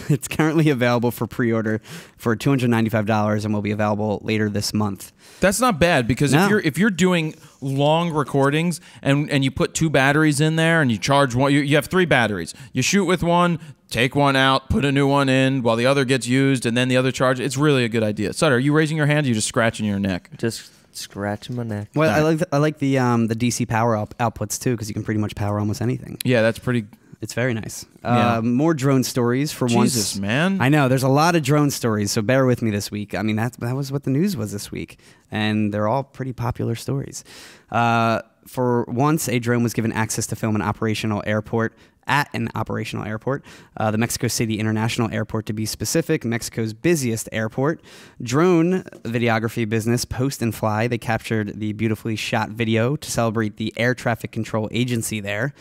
It's currently available for pre-order for $295 and will be available later this month. That's not bad because if you're doing long recordings and you put 2 batteries in there and you charge one, you have 3 batteries. You shoot with one, take one out, put a new one in while the other gets used, and then the other charge. It's really a good idea. Sutter, are you raising your hand? Or are you just scratching your neck? Just scratching my neck. Well, I like the DC power outputs too, because you can pretty much power almost anything. Yeah, that's pretty. It's very nice. Yeah. More drone stories for once. Jesus, man. I know, there's a lot of drone stories, so bear with me this week. I mean, that was what the news was this week, and they're all pretty popular stories. For once, a drone was given access to film an operational airport. At an operational airport, the Mexico City International Airport to be specific, Mexico's busiest airport. Drone videography business Post and Fly, they captured the beautifully shot video to celebrate the air traffic control agency there.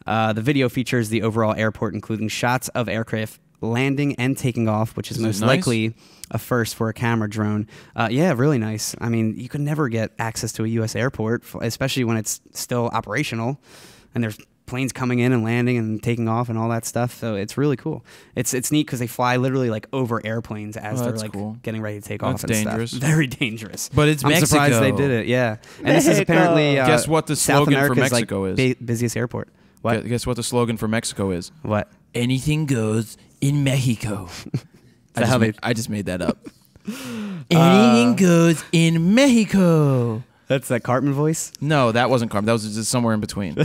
The video features the overall airport, including shots of aircraft landing and taking off, which is Is it most nice? likely a first for a camera drone. Yeah, really nice. I mean, you could never get access to a U.S. airport, especially when it's still operational, and there's planes coming in and landing and taking off and all that stuff. So it's really cool. It's neat because they fly literally like over airplanes as they're that's like cool. getting ready to take That's off and dangerous. stuff. Very dangerous. But it's I'm surprised they Mexico. did it. Yeah, and this is Mexico. apparently Guess what the South slogan for America's, Mexico like, is? busiest airport. What? Guess what the slogan for Mexico is? What? Anything goes in Mexico. that how they- I just made that up. Anything goes in Mexico. That's that Cartman voice. No, that wasn't Carmen. That was just somewhere in between.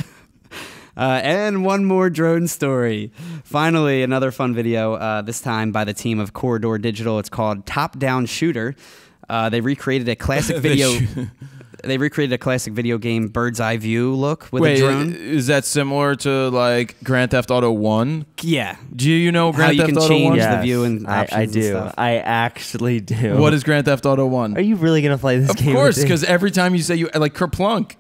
And one more drone story. Finally, another fun video, this time by the team of Corridor Digital. It's called Top Down Shooter. They recreated a classic video. They recreated a classic video game bird's eye view look with Wait, a drone. is that similar to like Grand Theft Auto 1? Yeah. Do you know How Grand you Theft can Auto change 1? the view and options I and do. stuff. I actually do. What is Grand Theft Auto 1? Are you really gonna play this Of game? course, with me? because every time you say you like Kerplunk.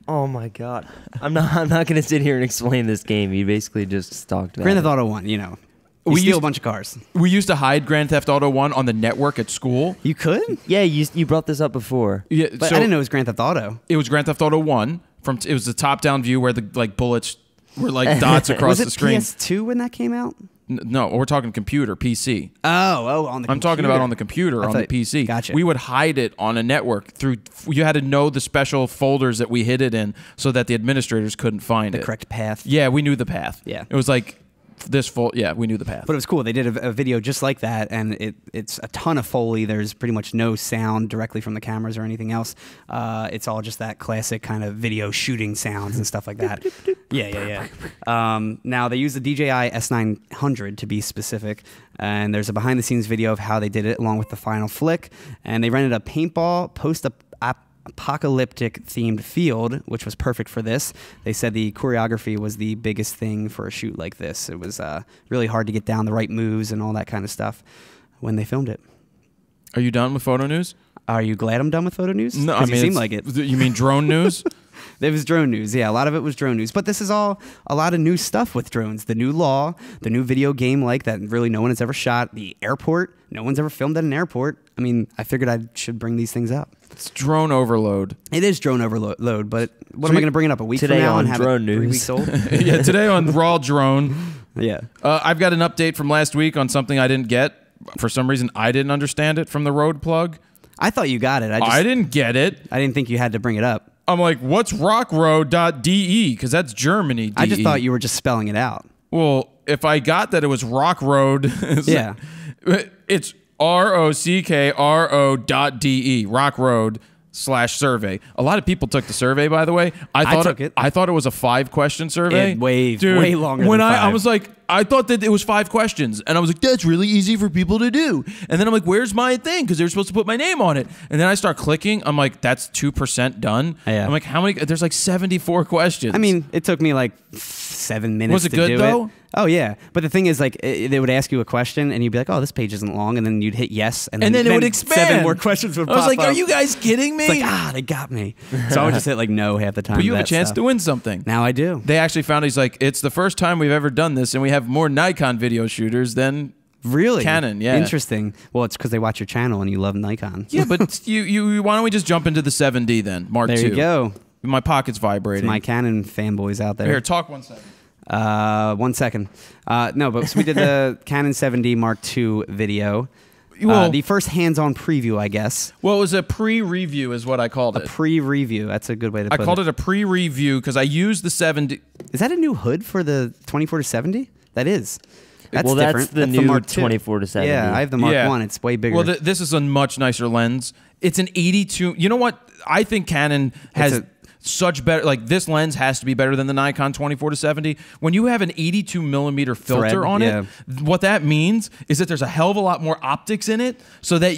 Oh my god, I'm not gonna sit here and explain this game. You basically just talked about Grand it. Theft Auto 1, you know. You We steal used- a bunch of cars. We used to hide Grand Theft Auto 1 on the network at school. You could? Yeah, you brought this up before. Yeah, But so I didn't know it was Grand Theft Auto. it was Grand Theft Auto 1. It was the top-down view where the like bullets were like dots across Was it the screen. PS2 when that came out? No, we're talking computer, PC. Oh, on the I'm talking about on the computer, I on the thought- PC. Gotcha. We would hide it on a network through. You had to know the special folders that we hid it in, so that the administrators couldn't find The it. correct path. Yeah, we knew the path. Yeah. it was like this full. Yeah, we knew the path. But it was cool. They did a video just like that, and it's a ton of Foley. There's pretty much no sound directly from the cameras or anything else. It's all just that classic kind of video shooting sounds and stuff like that. Yeah. Now, they use the DJI S900 to be specific, and there's a behind-the-scenes video of how they did it along with the final flick, and they rented a paintball post-apocalyptic themed field, which was perfect for this. They said the choreography was the biggest thing for a shoot like this. It was really hard to get down the right moves and all that kind of stuff when they filmed it. Are you done with photo news? Are you glad I'm done with photo news? No, I 'Cause mean you seem it's- like it. You mean drone news? It was drone news. Yeah, a lot of it was drone news. But this is all a lot of new stuff with drones. The new law, the new video game like that really no one has ever shot. The airport, no one's ever filmed at an airport. I mean, I figured I should bring these things up. It's drone overload. It is drone overload, but what am I going to bring it up a week Today from now on and have drone it 3 news. weeks old? Yeah, today on Raw Drone, Yeah. I've got an update from last week on something I didn't get. For some reason, I didn't understand it from the road plug. I thought you got it. I didn't get it. I didn't think you had to bring it up. I'm like, what's rockroad.de? Because that's Germany. DE. I just thought you were just spelling it out. Well, if I got that it was Rock Road, Yeah. it's ROCKRO.de, Rock Road /survey. A lot of people took the survey, by the way. I took it. I thought it was a 5-question survey. Way longer When than I 5. was like, I thought that it was 5 questions, and I was like, that's really easy for people to do. And then I'm like, where's my thing? Because they're supposed to put my name on it. And then I start clicking. I'm like, that's 2% done. Yeah. I'm like, how many? There's like 74 questions. I mean, it took me like 7 minutes Was it to good, do though? it. Oh, yeah. But the thing is, like, they would ask you a question, and you'd be like, oh, this page isn't long, and then you'd hit yes, and then it would expand. 7 more questions would I was pop like, up. are you guys kidding me? It's like, they got me. So I would just hit, like, no half the time. But you to have a that chance stuff. to win something. Now I do. They actually found, he's like, it's the first time we've ever done this, and we have more Nikon video shooters than Really? Canon, yeah. Interesting. Well, it's because they watch your channel, and you love Nikon. Yeah, but you why don't we just jump into the 7D then, Mark There II? you go. My pocket's vibrating. My Canon fanboys out there. Here, talk 1 second. 1 second. No, but so we did the Canon 7D Mark II video. Well- The first hands-on preview, I guess. Well, it was a pre-review is what I called it. Pre-review. That's a good way to I put called it a pre-review because I used the 7D. Is that a new hood for the 24 to 70? That is. That's Well, that's different. the new Mark II. 24 to 70. Yeah, I have the Mark Yeah. I. It's way bigger. Well, this is a much nicer lens. It's an 82. You know what? I think Canon has such better. Like this lens has to be better than the Nikon 24 to 70. When you have an 82 millimeter filter Thread, on yeah. it, what that means is that there's a hell of a lot more optics in it, so that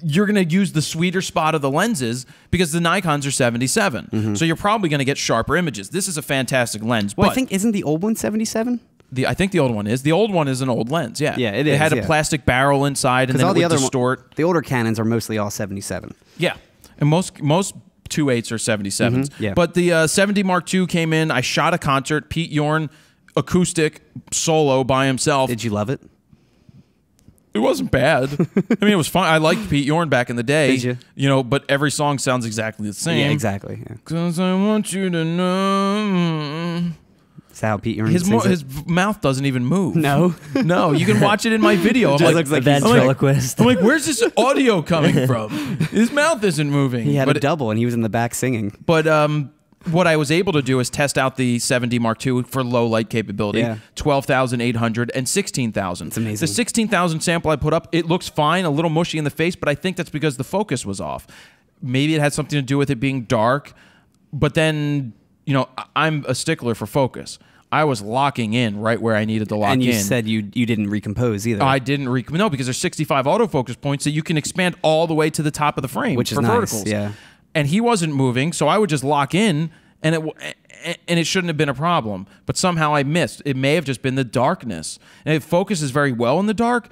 you're going to use the sweeter spot of the lenses because the Nikons are 77. So you're probably going to get sharper images. This is a fantastic lens. well, but I think, isn't the old one 77? I think the old one is. The old one is an old lens, yeah. Yeah, it It is, had a yeah. plastic barrel inside, and then all it the would other distort. the older Canons are mostly all 77. Yeah, and most 2.8s are 77s. yeah. But the 70 Mark II came in. I shot a concert. Pete Yorn acoustic solo by himself. Did you love it? It wasn't bad. I mean, it was fun. I liked Pete Yorn back in the day. Did you? You know, but every song sounds exactly the same. Yeah, exactly. Yeah. 'Cause I want you to know. That's how Pete Yorn sings His mouth doesn't even move. No. No, you can watch it in my video. Just looks like a ventriloquist. I'm like, where's this audio coming from? His mouth isn't moving. He had but a double, and he was in the back singing. But what I was able to do is test out the 7D Mark II for low light capability, Yeah. 12,800 and 16,000. It's amazing. The 16,000 sample I put up, it looks fine, a little mushy in the face, but I think that's because the focus was off. Maybe it had something to do with it being dark, but then, you know, I'm a stickler for focus. I was locking in right where I needed to lock in. And you said you didn't recompose either. I didn't no, because there's 65 autofocus points that you can expand all the way to the top of the frame, Which is for nice, verticals. yeah. And he wasn't moving, so I would just lock in, and it shouldn't have been a problem. But somehow I missed. It may have just been the darkness. And it focuses very well in the dark,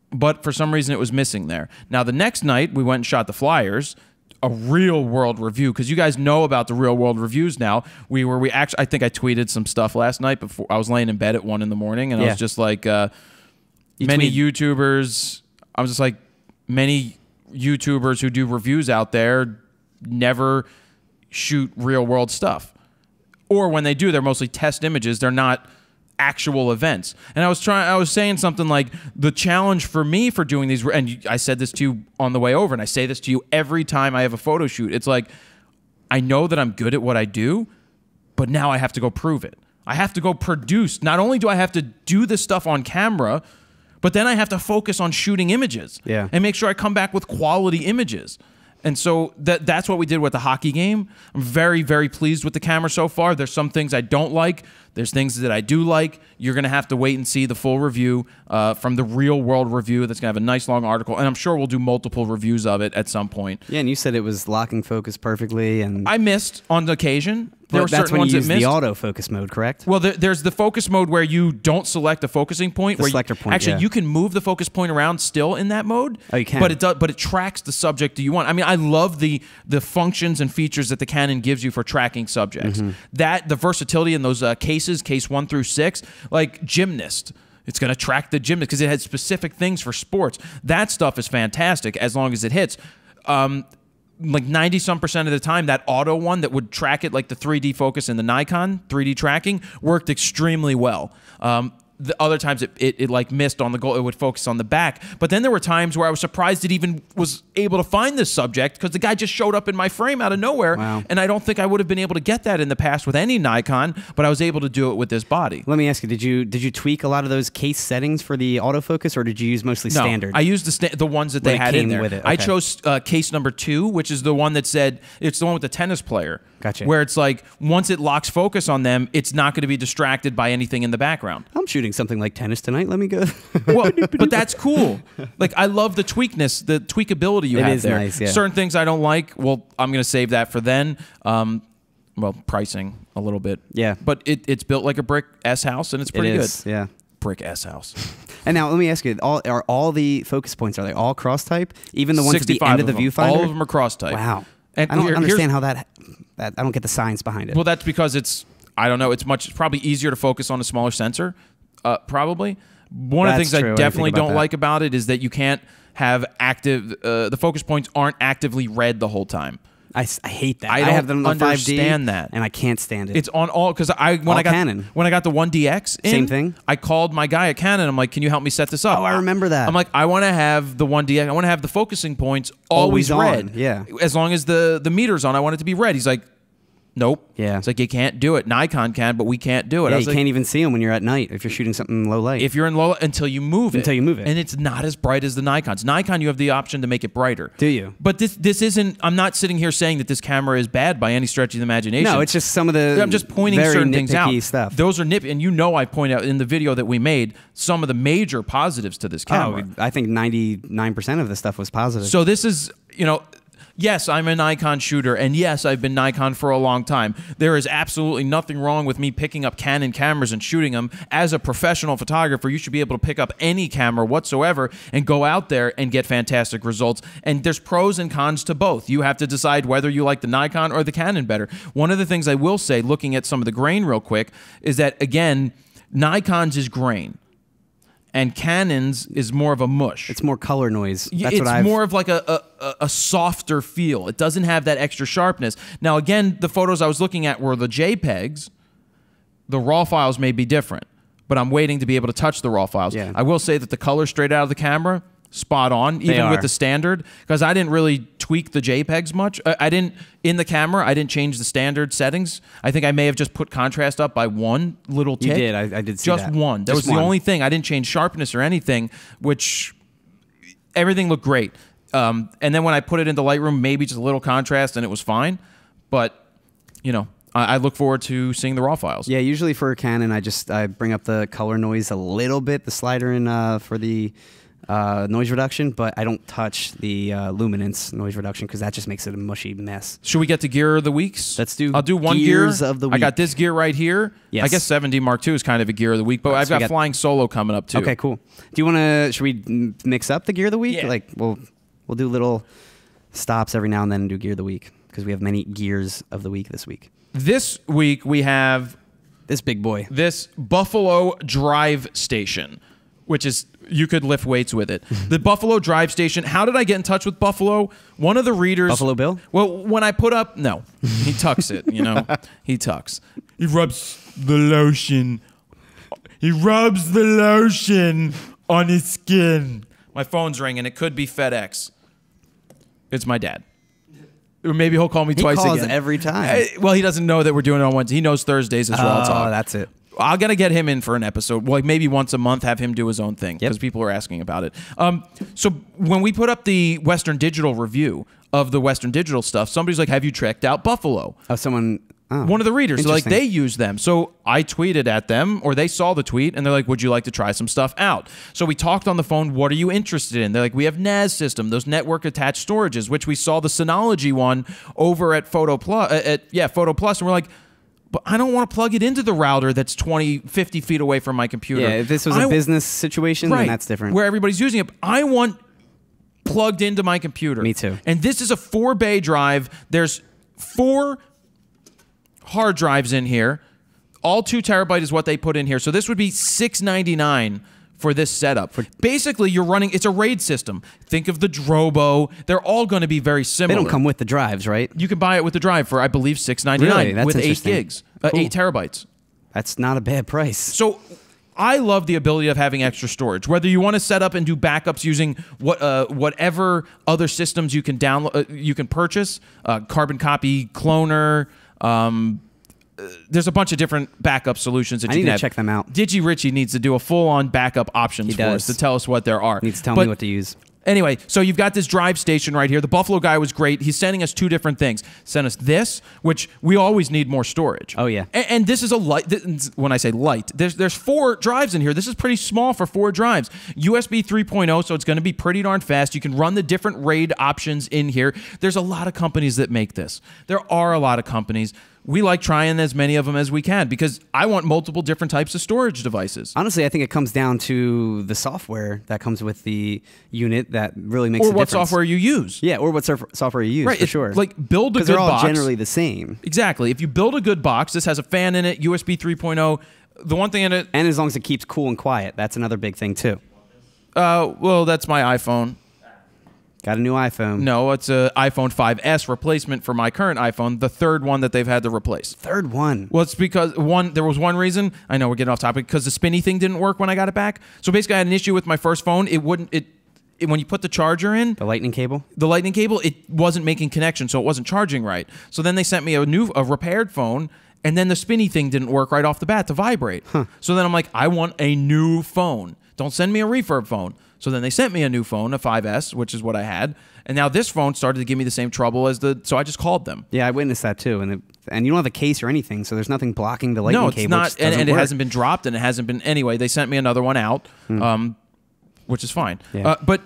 but for some reason it was missing there. Now the next night we went and shot the flyers, a real world review, because you guys know about the real world reviews now. We actually, I think I tweeted some stuff last night before I was laying in bed at 1 in the morning, and I was just like, many YouTubers. I was just like, many YouTubers who do reviews out there never shoot real world stuff, or when they do, they're mostly test images. They're not actual events. And I was saying something like, the challenge for me for doing these, and I said this to you on the way over, and I say this to you every time I have a photo shoot. It's like, I know that I'm good at what I do, but now I have to go prove it. I have to go produce. Not only do I have to do this stuff on camera, but then I have to focus on shooting images, and make sure I come back with quality images. And so that's what we did with the hockey game. I'm very, very pleased with the camera so far. There's some things I don't like. There's things that I do like. You're going to have to wait and see the full review from the real world review. That's going to have a nice long article. And I'm sure we'll do multiple reviews of it at some point. Yeah, and you said it was locking focus perfectly. And I missed on occasion. There were that's certain when ones you that use missed. the autofocus mode, correct? Well, there's the focus mode where you don't select a focusing point. The selector point, actually, yeah. you can move the focus point around still in that mode. Oh, you can. But it tracks the subject that you want. I mean, I love the functions and features that the Canon gives you for tracking subjects. The versatility in those cases, case 1 through 6, like gymnast. It's going to track the gymnast because it has specific things for sports. That stuff is fantastic as long as it hits. Like 90-some% of the time, that auto one that would track it, like the 3D focus and the Nikon 3D tracking, worked extremely well. The other times it like missed on the goal. It would focus on the back. But then there were times where I was surprised it even was able to find this subject because the guy just showed up in my frame out of nowhere. Wow. And I don't think I would have been able to get that in the past with any Nikon, but I was able to do it with this body. Let me ask you, did you tweak a lot of those case settings for the autofocus, or did you use mostly standard? I used the ones that they had in there. With it. I Okay. chose case number 2, which is the one that said, it's the one with the tennis player. Gotcha. Where it's like, once it locks focus on them, it's not going to be distracted by anything in the background. I'm shooting something like tennis tonight. Let me go. Well, but that's cool. Like, I love the tweakability you have is there. nice, yeah. Certain things I don't like, well, I'm going to save that for then. Well, pricing a little bit. Yeah. But it's built like a brick S house, and it's pretty It is, good. yeah. Brick S house. And now let me ask you: are all the focus points, are they all cross type? Even the ones at the end of the them. viewfinder? All of them are cross type. Wow. And I don't here's- understand how that. I don't get the science behind it. Well, that's because I don't know, it's probably easier to focus on a smaller sensor, probably. One of the That's things true. I I didn't definitely think about don't that. like about it is that you can't have the focus points aren't actively red the whole time. I hate that. I have don't them on 5D, understand that. and I can't stand it. It's on all, because when I got Canon. when I got the 1DX in, Same thing? I called my guy at Canon. I'm like, can you help me set this up? Oh, I remember that. I'm like, I want to have the 1DX. I want to have the focusing points always Always red. on, yeah. As long as the meter's on, I want it to be red. He's like, nope. Yeah. It's like, you can't do it. Nikon can, but we can't do it. I yeah, was you like, can't even see them when you're at night if you're shooting something low light. if you're in low, until you move it. Until you move it. And it's not as bright as the Nikons. Nikon, you have the option to make it brighter. Do you? But this isn't, I'm not sitting here saying that this camera is bad by any stretch of the imagination. No, it's just some of the I'm just pointing very certain things out. nitpicky stuff. Those are and you know I point out in the video that we made some of the major positives to this camera. Oh, I think 99% of the stuff was positive. So this is, yes, I'm a Nikon shooter, and yes, I've been Nikon for a long time. There is absolutely nothing wrong with me picking up Canon cameras and shooting them. As a professional photographer, you should be able to pick up any camera whatsoever and go out there and get fantastic results. And there's pros and cons to both. You have to decide whether you like the Nikon or the Canon better. One of the things I will say, looking at some of the grain real quick, is that, again, Nikon's is grain, and Canon's is more of a mush. It's more color noise. It's more of like a softer feel. It doesn't have that extra sharpness. Now, again, the photos I was looking at were the JPEGs. The RAW files may be different, but I'm waiting to be able to touch the RAW files. Yeah. I will say that the color straight out of the camera, spot on, even with the standard, because I didn't really tweak the JPEGs much. In the camera, I didn't change the standard settings. I think I may have just put contrast up by one little tick. You did. I did see that. Just one. That was the only thing. I didn't change sharpness or anything, which everything looked great. And then when I put it into Lightroom, maybe just a little contrast and it was fine. But, you know, I look forward to seeing the RAW files. Yeah, usually for Canon, I bring up the color noise a little bit, the slider in for the noise reduction, but I don't touch the luminance noise reduction because that just makes it a mushy mess. Should we get to gear of the weeks? Let's do. I'll do one gears gear of the week. I got this gear right here. Yes. I guess 7D Mark II is kind of a gear of the week, but I've got Flying Solo coming up too. Okay, cool. Do you want to? Should we mix up the gear of the week? Yeah. Like we'll do little stops every now and then and do gear of the week because we have many gears of the week this week. This week we have this big boy. This Buffalo Drive Station, which is, you could lift weights with it. The Buffalo Drive Station. How did I get in touch with Buffalo? One of the readers. Buffalo Bill? Well, when I put up, no, he tucks it, you know. He tucks. He rubs the lotion. He rubs the lotion on his skin. My phone's ringing. It could be FedEx. It's my dad. Or maybe he'll call me twice again. He calls every time. Well, he doesn't know that we're doing it on Wednesday. He knows Thursdays is RAWtalk. Oh, that's it. I got to get him in for an episode. Well, like maybe once a month, have him do his own thing because Yep. people are asking about it. So when we put up the Western Digital review of the Western Digital stuff, somebody's like, "Have you checked out Buffalo?" Oh, someone. Oh, One of the readers, like interesting. they use them. So I tweeted at them, or they saw the tweet, and they're like, "Would you like to try some stuff out?" So we talked on the phone. What are you interested in? They're like, "We have NAS system, those network attached storages," which we saw the Synology one over at Photo Plus. Photo Plus, and we're like, "But I don't want to plug it into the router that's 20, 50 feet away from my computer." Yeah, if this was a business situation, then that's different. Where everybody's using it. I want plugged into my computer. Me too. And this is a 4-bay drive. There's 4 hard drives in here. All 2 terabyte is what they put in here. So this would be $699 for this setup. Basically, you're running, it's a RAID system. Think of the Drobo. They're all going to be very similar. They don't come with the drives, right? You can buy it with the drive for, I believe, $699 Really? That's with 8 interesting. gigs, Cool. 8 terabytes. That's not a bad price. So I love the ability of having extra storage. Whether you want to set up and do backups using whatever other systems you can download, you can purchase, Carbon Copy Cloner. There's a bunch of different backup solutions that I you need can to have. check them out. Digi Richie needs to do a full-on backup options for us to tell us what there are. He needs to tell me what to use. Anyway, so you've got this drive station right here. The Buffalo guy was great. He's sending us 2 different things. Sent us this, which we always need more storage. Oh, yeah. And this is a light. When I say light, there's 4 drives in here. This is pretty small for 4 drives. USB 3.0, so it's going to be pretty darn fast. You can run the different RAID options in here. There's a lot of companies that make this. There are a lot of companies. We like trying as many of them as we can because I want multiple different types of storage devices. Honestly, I think it comes down to the software that comes with the unit that really makes a Or what difference. software you use. Yeah, or what software you use, Right, for sure. Like build a good Because they're all box. generally the same. Exactly. If you build a good box, this has a fan in it, USB 3.0. The one thing in it... And as long as it keeps cool and quiet, that's another big thing too. Well, that's my iPhone. Got a new iPhone. No, it's a iPhone 5S replacement for my current iPhone, the 3rd one that they've had to replace. 3rd one. Well, it's because there was one reason. I know we're getting off topic because the spinny thing didn't work when I got it back. So basically, I had an issue with my first phone. When you put the charger in, The lightning cable? the lightning cable, it wasn't making connection, so it wasn't charging right. So then they sent me a repaired phone, and then the spinny thing didn't work right off the bat to vibrate. So then I'm like, I want a new phone. Don't send me a refurb phone. So then they sent me a new phone, a 5S, which is what I had. And now this phone started to give me the same trouble as so I just called them. Yeah, I witnessed that too. And you don't have a case or anything, so there's nothing blocking the lightning No, it's cable. not, It and it hasn't been dropped, and it hasn't been, anyway, they sent me another one out, which is fine. Yeah. But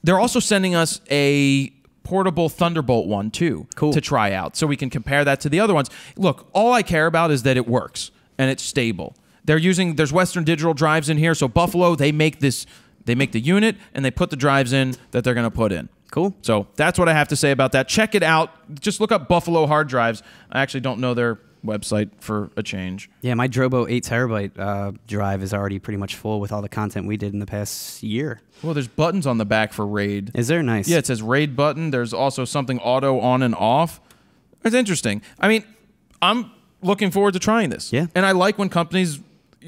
they're also sending us a portable Thunderbolt one too to try out, so we can compare that to the other ones. Look, all I care about is that it works and it's stable. There's Western Digital drives in here, so Buffalo, they make the unit and they put the drives in that they're going to put in. Cool. So that's what I have to say about that. Check it out. Just look up Buffalo hard drives. I actually don't know their website for a change. Yeah, my Drobo 8 terabyte drive is already pretty much full with all the content we did in the past year. Well, there's buttons on the back for RAID. Is there? Nice. Yeah, it says RAID button. There's also something auto on and off. It's interesting. I mean, I'm looking forward to trying this. Yeah. And I like when companies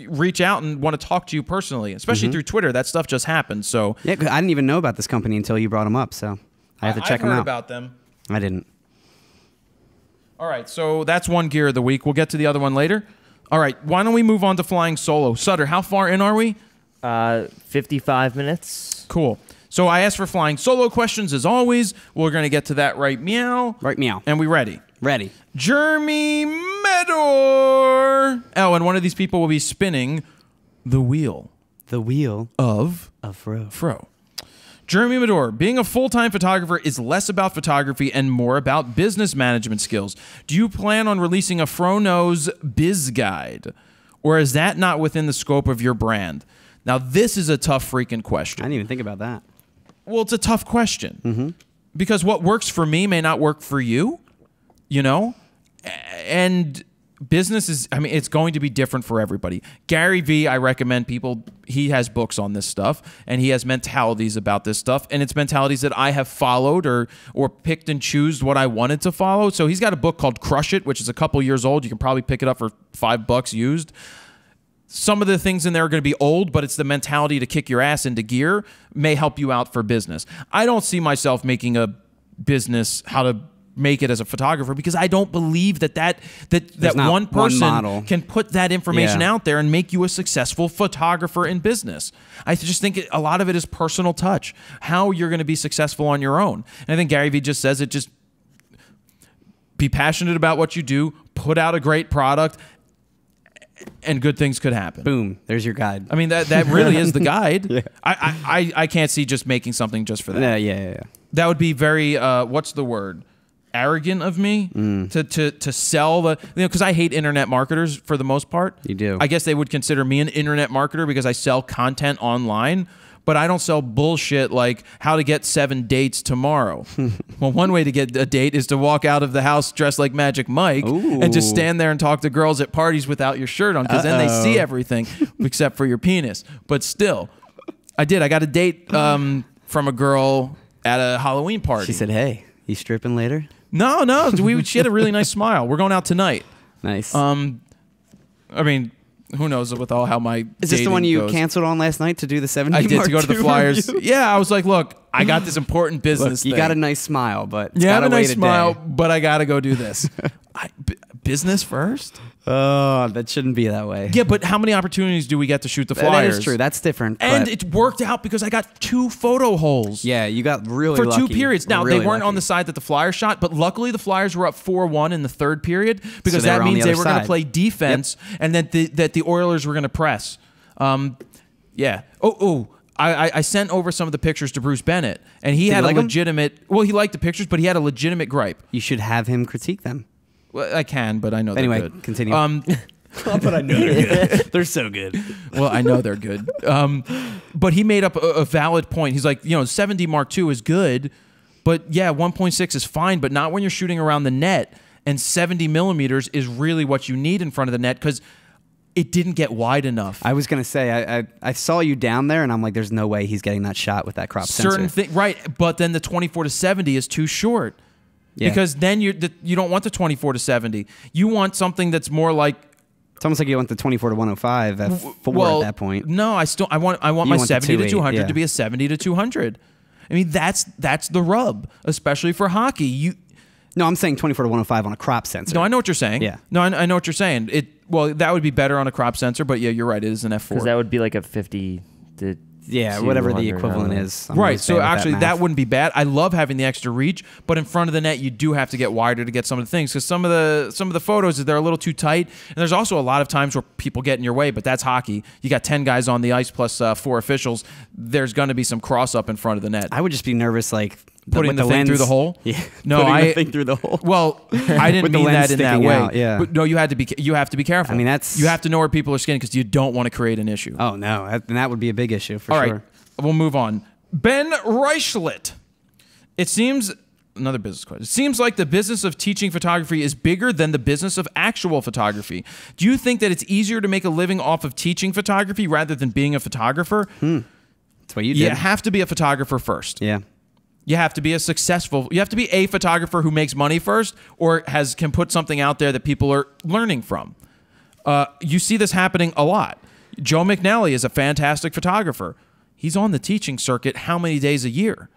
reach out and want to talk to you personally, especially through Twitter. That stuff just happens. So Yeah, 'cause I didn't even know about this company until you brought them up, so I have to check them I've heard out. about them. I didn't. All right, so that's one gear of the week. We'll get to the other one later. All right, why don't we move on to flying solo? Sutter, how far in are we? 55 minutes. Cool. So I asked for flying solo questions as always. We're going to get to that right meow. Right meow. And we ready? Ready. Jeremy Medor. Oh, and one of these people will be spinning the wheel The wheel of of Fro. Jeremy Medor, being a full-time photographer is less about photography and more about business management skills. Do you plan on releasing a Fro Knows Biz Guide? Or is that not within the scope of your brand? Now, this is a tough freaking question. I didn't even think about that. Well, it's a tough question. Because what works for me may not work for you, you know? And business is, I mean, it's going to be different for everybody. Gary Vee, I recommend people, he has books on this stuff, and he has mentalities about this stuff, and it's mentalities that I have followed or picked and choose what I wanted to follow. So he's got a book called Crush It, which is a couple years old. You can probably pick it up for $5 used. Some of the things in there are going to be old, but it's the mentality to kick your ass into gear may help you out for business. I don't see myself making a business how to make it as a photographer because I don't believe that not one person model. can put that information Yeah. out there and make you a successful photographer in business. I just think a lot of it is personal touch, how you're going to be successful on your own. And I think Gary Vee just says it, just be passionate about what you do, put out a great product, and good things could happen. Boom. There's your guide. I mean, that really is the guide. Yeah. I can't see just making something just for that. Yeah. That would be very, what's the word? Arrogant of me to sell the, you know, because I hate internet marketers for the most part. You do. I guess they would consider me an internet marketer because I sell content online, but I don't sell bullshit like how to get 7 dates tomorrow. Well, one way to get a date is to walk out of the house dressed like Magic Mike and just stand there and talk to girls at parties without your shirt on, because then they see everything except for your penis. But still, I got a date from a girl at a Halloween party. She said, "Hey, you stripping later?" No, she had a really nice smile. We're going out tonight. Nice. I mean, who knows with all how my Is this the one dating you goes. canceled on last night to do the 70 I did, to go to the Mark II Flyers. review? Yeah, I was like, look, I got this important business Look, you thing. got a nice smile, but it's You have gotta a nice wait smile, day. but I got to go do this. Business first? Oh, that shouldn't be that way. Yeah, but how many opportunities do we get to shoot the Flyers? That is true. That's different. And but it worked out because I got 2 photo holes. yeah, you got really For lucky. 2 periods. Now, Really they weren't on lucky. the side that the Flyers shot, but luckily the Flyers were up 4-1 in the 3rd period because they that were on means the they other were going to side. play defense and that the Oilers were going to press. Yeah. I sent over some of the pictures to Bruce Bennett, and he had like a 'em? legitimate... Well, he liked the pictures, but he had a legitimate gripe. You should have him critique them. Well, I can, but I know Anyway, they're good. continue. But I know they're good. They're so good. Well, I know they're good. But he made up a valid point. He's like, 70 Mark II is good, but yeah, 1.6 is fine, but not when you're shooting around the net. And 70 millimeters is really what you need in front of the net because it didn't get wide enough. I was gonna say I saw you down there, and I'm like, there's no way he's getting that shot with that crop Certain sensor. thing, right? But then the 24 to 70 is too short. Yeah. Because then you don't want the 24 to 70. You want something that's more like It's almost like you want the 24 to 105 at 4 at that point. No, I want my want the 70 to 280, 200 yeah. to be a 70 to 200. I mean, that's the rub, especially for hockey. No, I'm saying 24 to 105 on a crop sensor. No, I know what you're saying. Yeah. No, I know what you're saying. Well, that would be better on a crop sensor, but yeah, you're right. It is an F4. Because that would be like a 50 to Yeah, whatever the 200, equivalent I don't know. is. I'm Right, always so bad with actually that math. wouldn't be bad. I love having the extra reach, but in front of the net you do have to get wider to get some of the things because some of the photos they're a little too tight, and there's also a lot of times where people get in your way. But that's hockey. You got 10 guys on the ice plus 4 officials. There's going to be some cross up in front of the net. I would just be nervous, like Putting with the thing lens through the hole. Yeah, No, putting the thing through the hole. Well, I didn't With the mean lens that in that sticking way. out, yeah. But no, you have to be careful. I mean, that's- you have to know where people are skinning because you don't want to create an issue. Oh no, and that would be a big issue for All sure. right, we'll move on. Ben Reichlet. It seems another business question. It seems like the business of teaching photography is bigger than the business of actual photography. Do you think that it's easier to make a living off of teaching photography rather than being a photographer? That's what you did. You have to be a photographer first. Yeah. You have to be a photographer who makes money first or can put something out there that people are learning from. You see this happening a lot. Joe McNally is a fantastic photographer. He's on the teaching circuit how many days a year?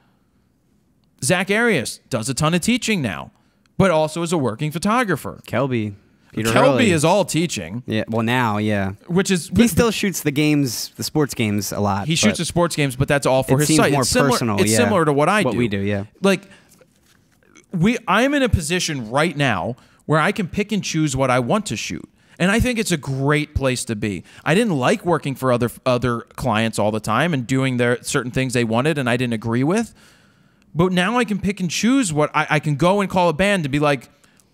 Zach Arias does a ton of teaching now, but also is a working photographer. Kelby. Peter Kelby Hurley. is all teaching. Yeah. Well, now, yeah. Which is He still shoots the sports games a lot. He shoots the sports games, but that's all for his seems site. more It's similar, personal. it's yeah. similar to what I do. What we do, yeah. Like I'm in a position right now where I can pick and choose what I want to shoot. And I think it's a great place to be. I didn't like working for other clients all the time and doing their certain things they wanted and I didn't agree with. But now I can pick and choose what I can go and call a band to be like,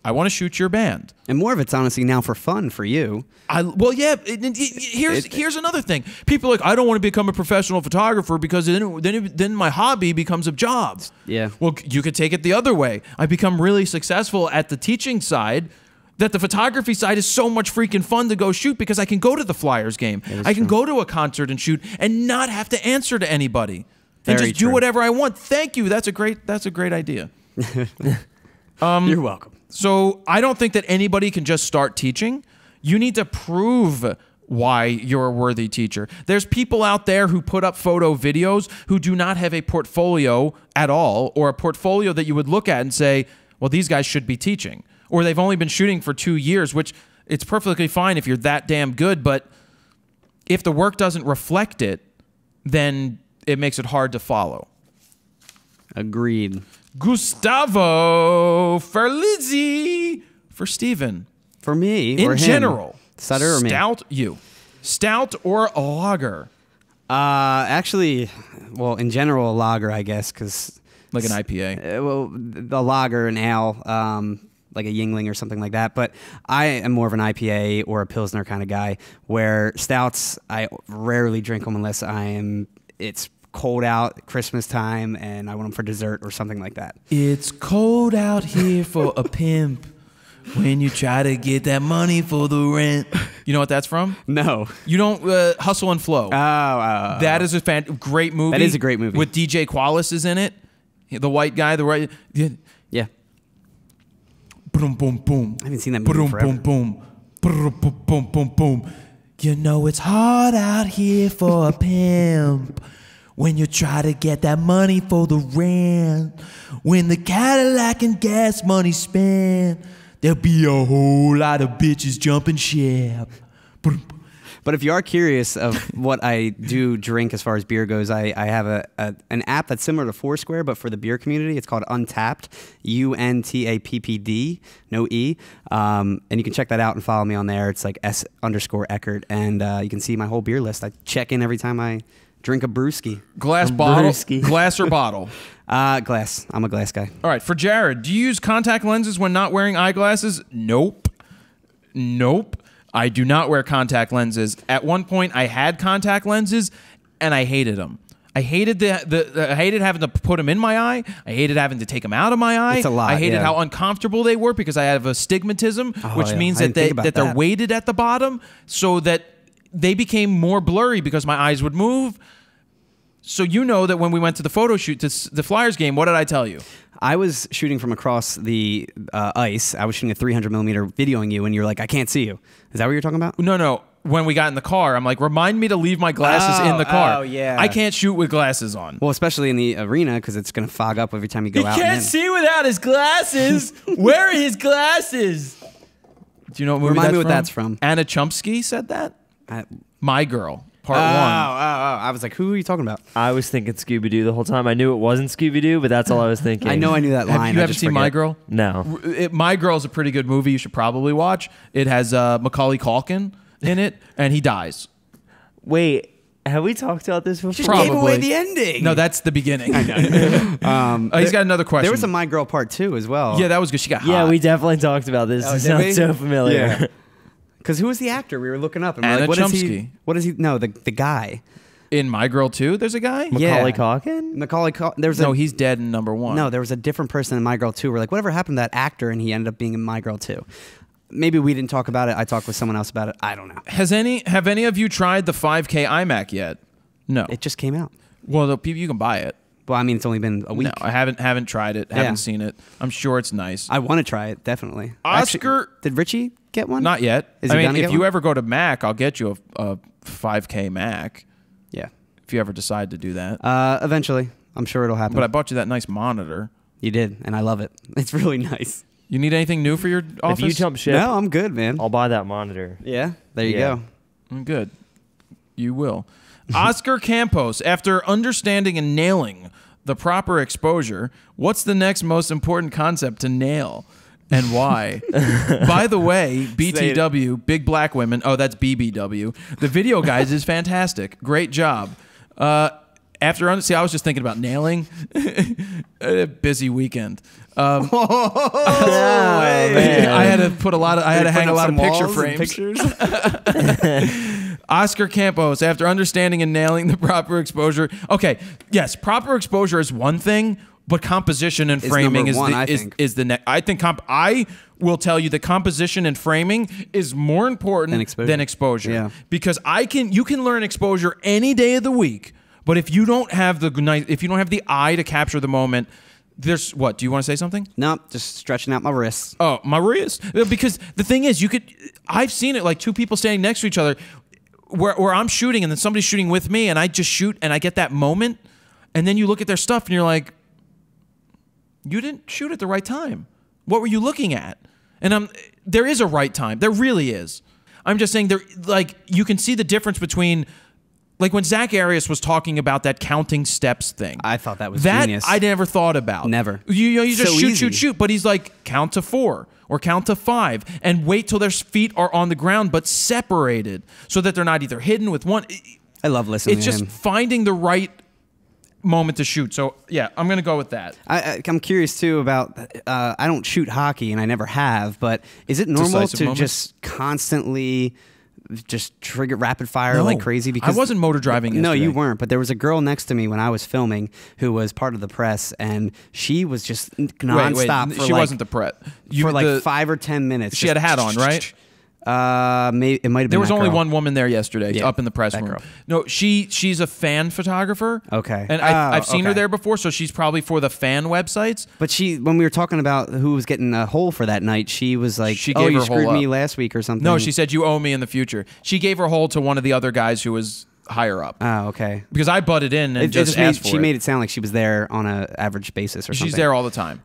I want to shoot your band. And more of it's honestly now for fun for you. Here's another thing. People are like, I don't want to become a professional photographer because then my hobby becomes a job. Yeah. Well, you could take it the other way. I become really successful at the teaching side that the photography side is so much freaking fun to go shoot because I can go to the Flyers game. I can go to a concert and shoot and not have to answer to anybody. And Very just do true. whatever I want. Thank you. That's a great idea. You're welcome. So I don't think that anybody can just start teaching. You need to prove why you're a worthy teacher. There's people out there who put up photo videos who do not have a portfolio at all, or a portfolio that you would look at and say, well, these guys should be teaching. Or they've only been shooting for 2 years, which it's perfectly fine if you're that damn good, but if the work doesn't reflect it, then it makes it hard to follow. Agreed. Gustavo Ferlizzi for Steven. For me, In or him? general, Sutter or me? Stout or a lager? Actually, well, in general, a lager, I guess, because Like an IPA. well, the lager, an ale, like a Yingling or something like that. But I am more of an IPA or a Pilsner kind of guy, where stouts, I rarely drink them unless it's cold out, Christmas time, and I want them for dessert or something like that. It's cold out here for a pimp when you try to get that money for the rent. You know what that's from? No. You don't Hustle and Flow. That is a great movie. That is a great movie. With DJ Qualis is in it. The white guy, Yeah. Boom, boom, boom. I haven't seen that movie Boom, forever. boom, boom. Boom, boom, boom, boom. You know it's hard out here for a pimp when you try to get that money for the rent. When the Cadillac and gas money spent, there'll be a whole lot of bitches jumping ship. But if you are curious of what I do drink as far as beer goes, I have an app that's similar to Foursquare, but for the beer community. It's called Untapped, UNTAPPD, no E. And you can check that out and follow me on there. It's like S_Eckert. And you can see my whole beer list. I check in every time I drink a brewski. Glass bottle, glass or bottle? Glass. I'm a glass guy. All right, for Jared, do you use contact lenses when not wearing eyeglasses? Nope. I do not wear contact lenses. At one point, I had contact lenses, and I hated them. I hated I hated having to put them in my eye. I hated having to take them out of my eye. It's a lot, I hated yeah. how uncomfortable they were because I have astigmatism, which means that they're weighted at the bottom, so that they became more blurry because my eyes would move. So you know that when we went to the photo shoot to the Flyers game, what did I tell you? I was shooting from across the ice. I was shooting a 300mm videoing you, and you're like, I can't see you. Is that what you're talking about? No. When we got in the car, I'm like, remind me to leave my glasses in the car. Oh, yeah. I can't shoot with glasses on. Well, especially in the arena, because it's going to fog up every time you go out. He can't see without his glasses. Where are his glasses? Do you know what movie Remind me what from? that's from. Anna Chomsky said that? My Girl, part 1. I was like, who are you talking about? I was thinking Scooby-Doo the whole time. I knew it wasn't Scooby-Doo, but that's all I was thinking. I know I knew that line. You haven't seen My Girl? No. My Girl is a pretty good movie. You should probably watch. It has Macaulay Culkin in it, and he dies. Wait, have we talked about this before? Just Probably. gave away the ending. No, that's the beginning. I know. He's got another question. There was a My Girl part 2 as well. Yeah, that was good. She got hot. Yeah, we definitely talked about this. Oh, It did we? sounds so familiar. Yeah. Because who was the actor? We were looking up. And we're Anna like, what is Chomsky. he? What is he? No, the guy. In My Girl 2, there's a guy? Macaulay Culkin? No, he's dead in number 1. No, there was a different person in My Girl 2. We're like, whatever happened to that actor? And he ended up being in My Girl 2. Maybe we didn't talk about it. I talked with someone else about it. I don't know. Have any of you tried the 5K iMac yet? No. It just came out. Well, you can buy it. Well, I mean, it's only been a week. No, I haven't tried it. Haven't seen it. I'm sure it's nice. I want to try it, definitely. Oscar... Actually, did Richie get one? Not yet. Is he I mean, gonna if get you one? ever go to Mac, I'll get you a 5K Mac. Yeah. If you ever decide to do that. Eventually. I'm sure it'll happen. But I bought you that nice monitor. You did, and I love it. It's really nice. You need anything new for your office? If you jump ship, No, I'm good, man. I'll buy that monitor. Yeah, there you Yeah. go. I'm good. You will. Oscar Campos, after understanding and nailing the proper exposure, what's the next most important concept to nail? And why? By the way, BTW, Big Black Women. Oh, that's BBW. The video, guys, is fantastic. Great job. See, I was just thinking about nailing. A busy weekend. Man. I had to put I had to hang a lot of picture walls and frames. Oscar Campos, after understanding and nailing the proper exposure. Okay, yes, proper exposure is one thing, but composition and framing is the next. I think I will tell you that composition and framing is more important than exposure. Yeah. Because you can learn exposure any day of the week, but if you don't have the eye to capture the moment, there's what? Do you want to say something? No, just stretching out my wrists. Oh, my wrist. Because the thing is, I've seen it like two people standing next to each other where I'm shooting and then somebody's shooting with me and I just shoot and I get that moment and then you look at their stuff and you're like, you didn't shoot at the right time. What were you looking at? And there is a right time. There really is. I'm just saying you can see the difference between like when Zach Arias was talking about that counting steps thing. I thought that was genius. I never thought about. Never. You just So easy. shoot. But he's like, count to 4 or count to 5 and wait till their feet are on the ground but separated so that they're not either hidden with one. I love listening It's to just him. finding the right moment to shoot. So, yeah, I'm going to go with that. I'm curious, too, about... I don't shoot hockey, and I never have, but is it normal Decisive to moments? just constantly... just trigger rapid fire like crazy? Because I wasn't motor driving yesterday. No, you weren't. But there was a girl next to me when I was filming who was part of the press, and she was just nonstop. She wasn't the prep. For like 5 or 10 minutes. She had a hat on, right? Maybe it might have been. There was that only girl. one woman there yesterday, up in the press room. girl. No, she's a fan photographer. Okay. And I've seen her okay. there before, so she's probably for the fan websites. But when we were talking about who was getting a hole for that night, she was like, She "Oh, gave you her screwed hole me up. last week or something." No, she said you owe me in the future. She gave her hole to one of the other guys who was higher up. Oh, okay. Because I butted in and just asked for it. She made it sound like she was there on an average basis or something. She's there all the time.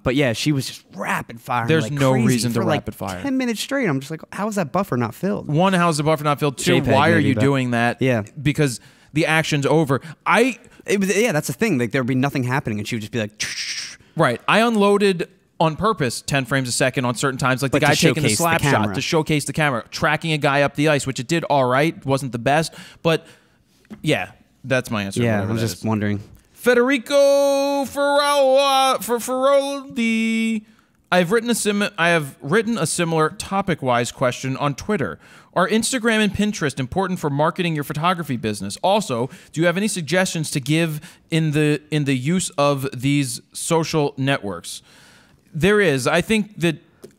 But yeah, she was just rapid fire. There's like no crazy reason to for rapid like fire. 10 minutes straight. I'm just like, how is that buffer not filled? One, how's the buffer not filled? Two, JPEG why are maybe, you but- doing that? Yeah. Because the action's over. Yeah, that's the thing. Like there would be nothing happening, and she would just be like, Right. I unloaded on purpose 10 frames a second on certain times, like the But to guy taking the showcase the slap shot camera. to showcase the camera, tracking a guy up the ice, which it did all right. Wasn't the best, but yeah, that's my answer. yeah. whatever I'm that just is. wondering. Federico Ferroldi. I have written a similar topic-wise question on Twitter. Are Instagram and Pinterest important for marketing your photography business? Also, do you have any suggestions to give in the use of these social networks? There is. I think that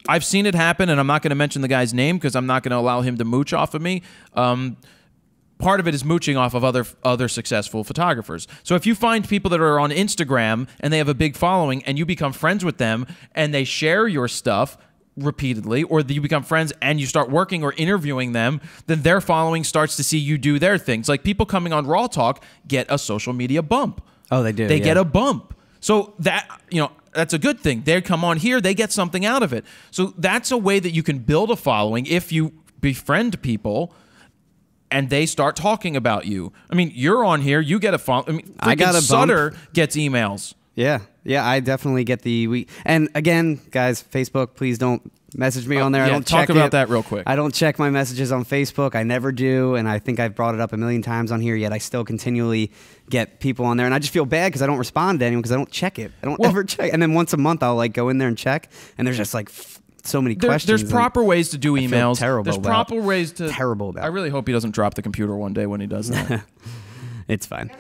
I've seen it happen, and I'm not going to mention the guy's name because I'm not going to allow him to mooch off of me. Part of it is mooching off of other successful photographers. So if you find people that are on Instagram and they have a big following and you become friends with them and they share your stuff repeatedly, or you become friends and you start working or interviewing them, then their following starts to see you do their things. Like people coming on RAWtalk get a social media bump. Oh, they do. They yeah. get a bump. So that, that's a good thing. They come on here, they get something out of it. So that's a way that you can build a following if you befriend people and they start talking about you. I mean, you're on here, you get a follow. I mean, I got a bump. Sutter gets emails. Yeah, I definitely get and again, guys, Facebook, please don't message me on there. I don't talk check about it. that real quick. I don't check my messages on Facebook. I never do, and I think I've brought it up a million times on here, yet I still continually get people on there, and I just feel bad because I don't respond to anyone because I don't check it. I don't ever check. And then once a month, I'll like go in there and check, and there's just like so many questions. There's proper ways to do I feel emails. terrible There's about. proper ways to. Terrible about. I really hope he doesn't drop the computer one day when he does that. It's fine.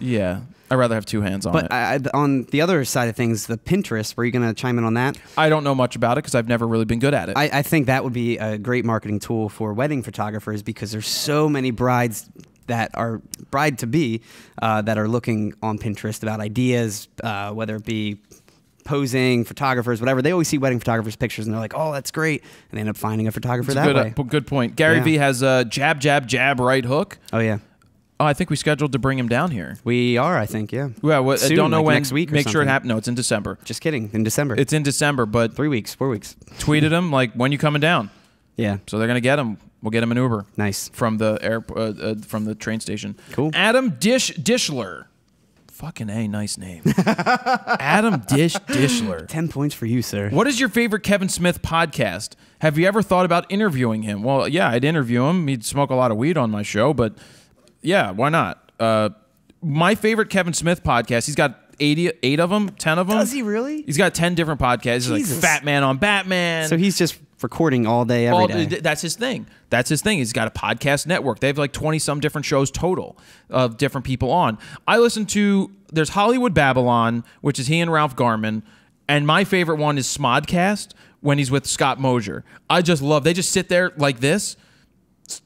Yeah, I'd rather have 2 hands on it. But on the other side of things, the Pinterest, were you going to chime in on that? I don't know much about it because I've never really been good at it. I think that would be a great marketing tool for wedding photographers because there's so many brides that are bride-to-be that are looking on Pinterest about ideas, whether it be posing, photographers, whatever. They always see wedding photographers' pictures and they're like, oh, that's great. And they end up finding a photographer that way. Good point. Gary V has a jab, jab, jab, right hook. Oh, yeah. Oh, I think we scheduled to bring him down here. We are, I think, yeah. Well, I Soon, don't know like when. next week or Make sure it something. happens. No, it's in December. Just kidding. In December. It's in December, but 3 weeks, 4 weeks. tweeted him like, when you coming down? Yeah. So they're gonna get him. We'll get him an Uber. Nice. From the from the train station. Cool. Adam Dishler. Fucking A, nice name. Adam Dishler. 10 points for you, sir. What is your favorite Kevin Smith podcast? Have you ever thought about interviewing him? Well, yeah, I'd interview him. He'd smoke a lot of weed on my show, but yeah, why not? My favorite Kevin Smith podcast, he's got 88 of them, 10 of them. Does he really? He's got 10 different podcasts. He's like Fat Man on Batman. So he's just recording all day, every day. That's his thing. That's his thing. He's got a podcast network. They have like 20-some different shows total of different people on. I listen to, there's Hollywood Babylon, which is he and Ralph Garman, and my favorite one is Smodcast when he's with Scott Mosier. I just love, they just sit there like this,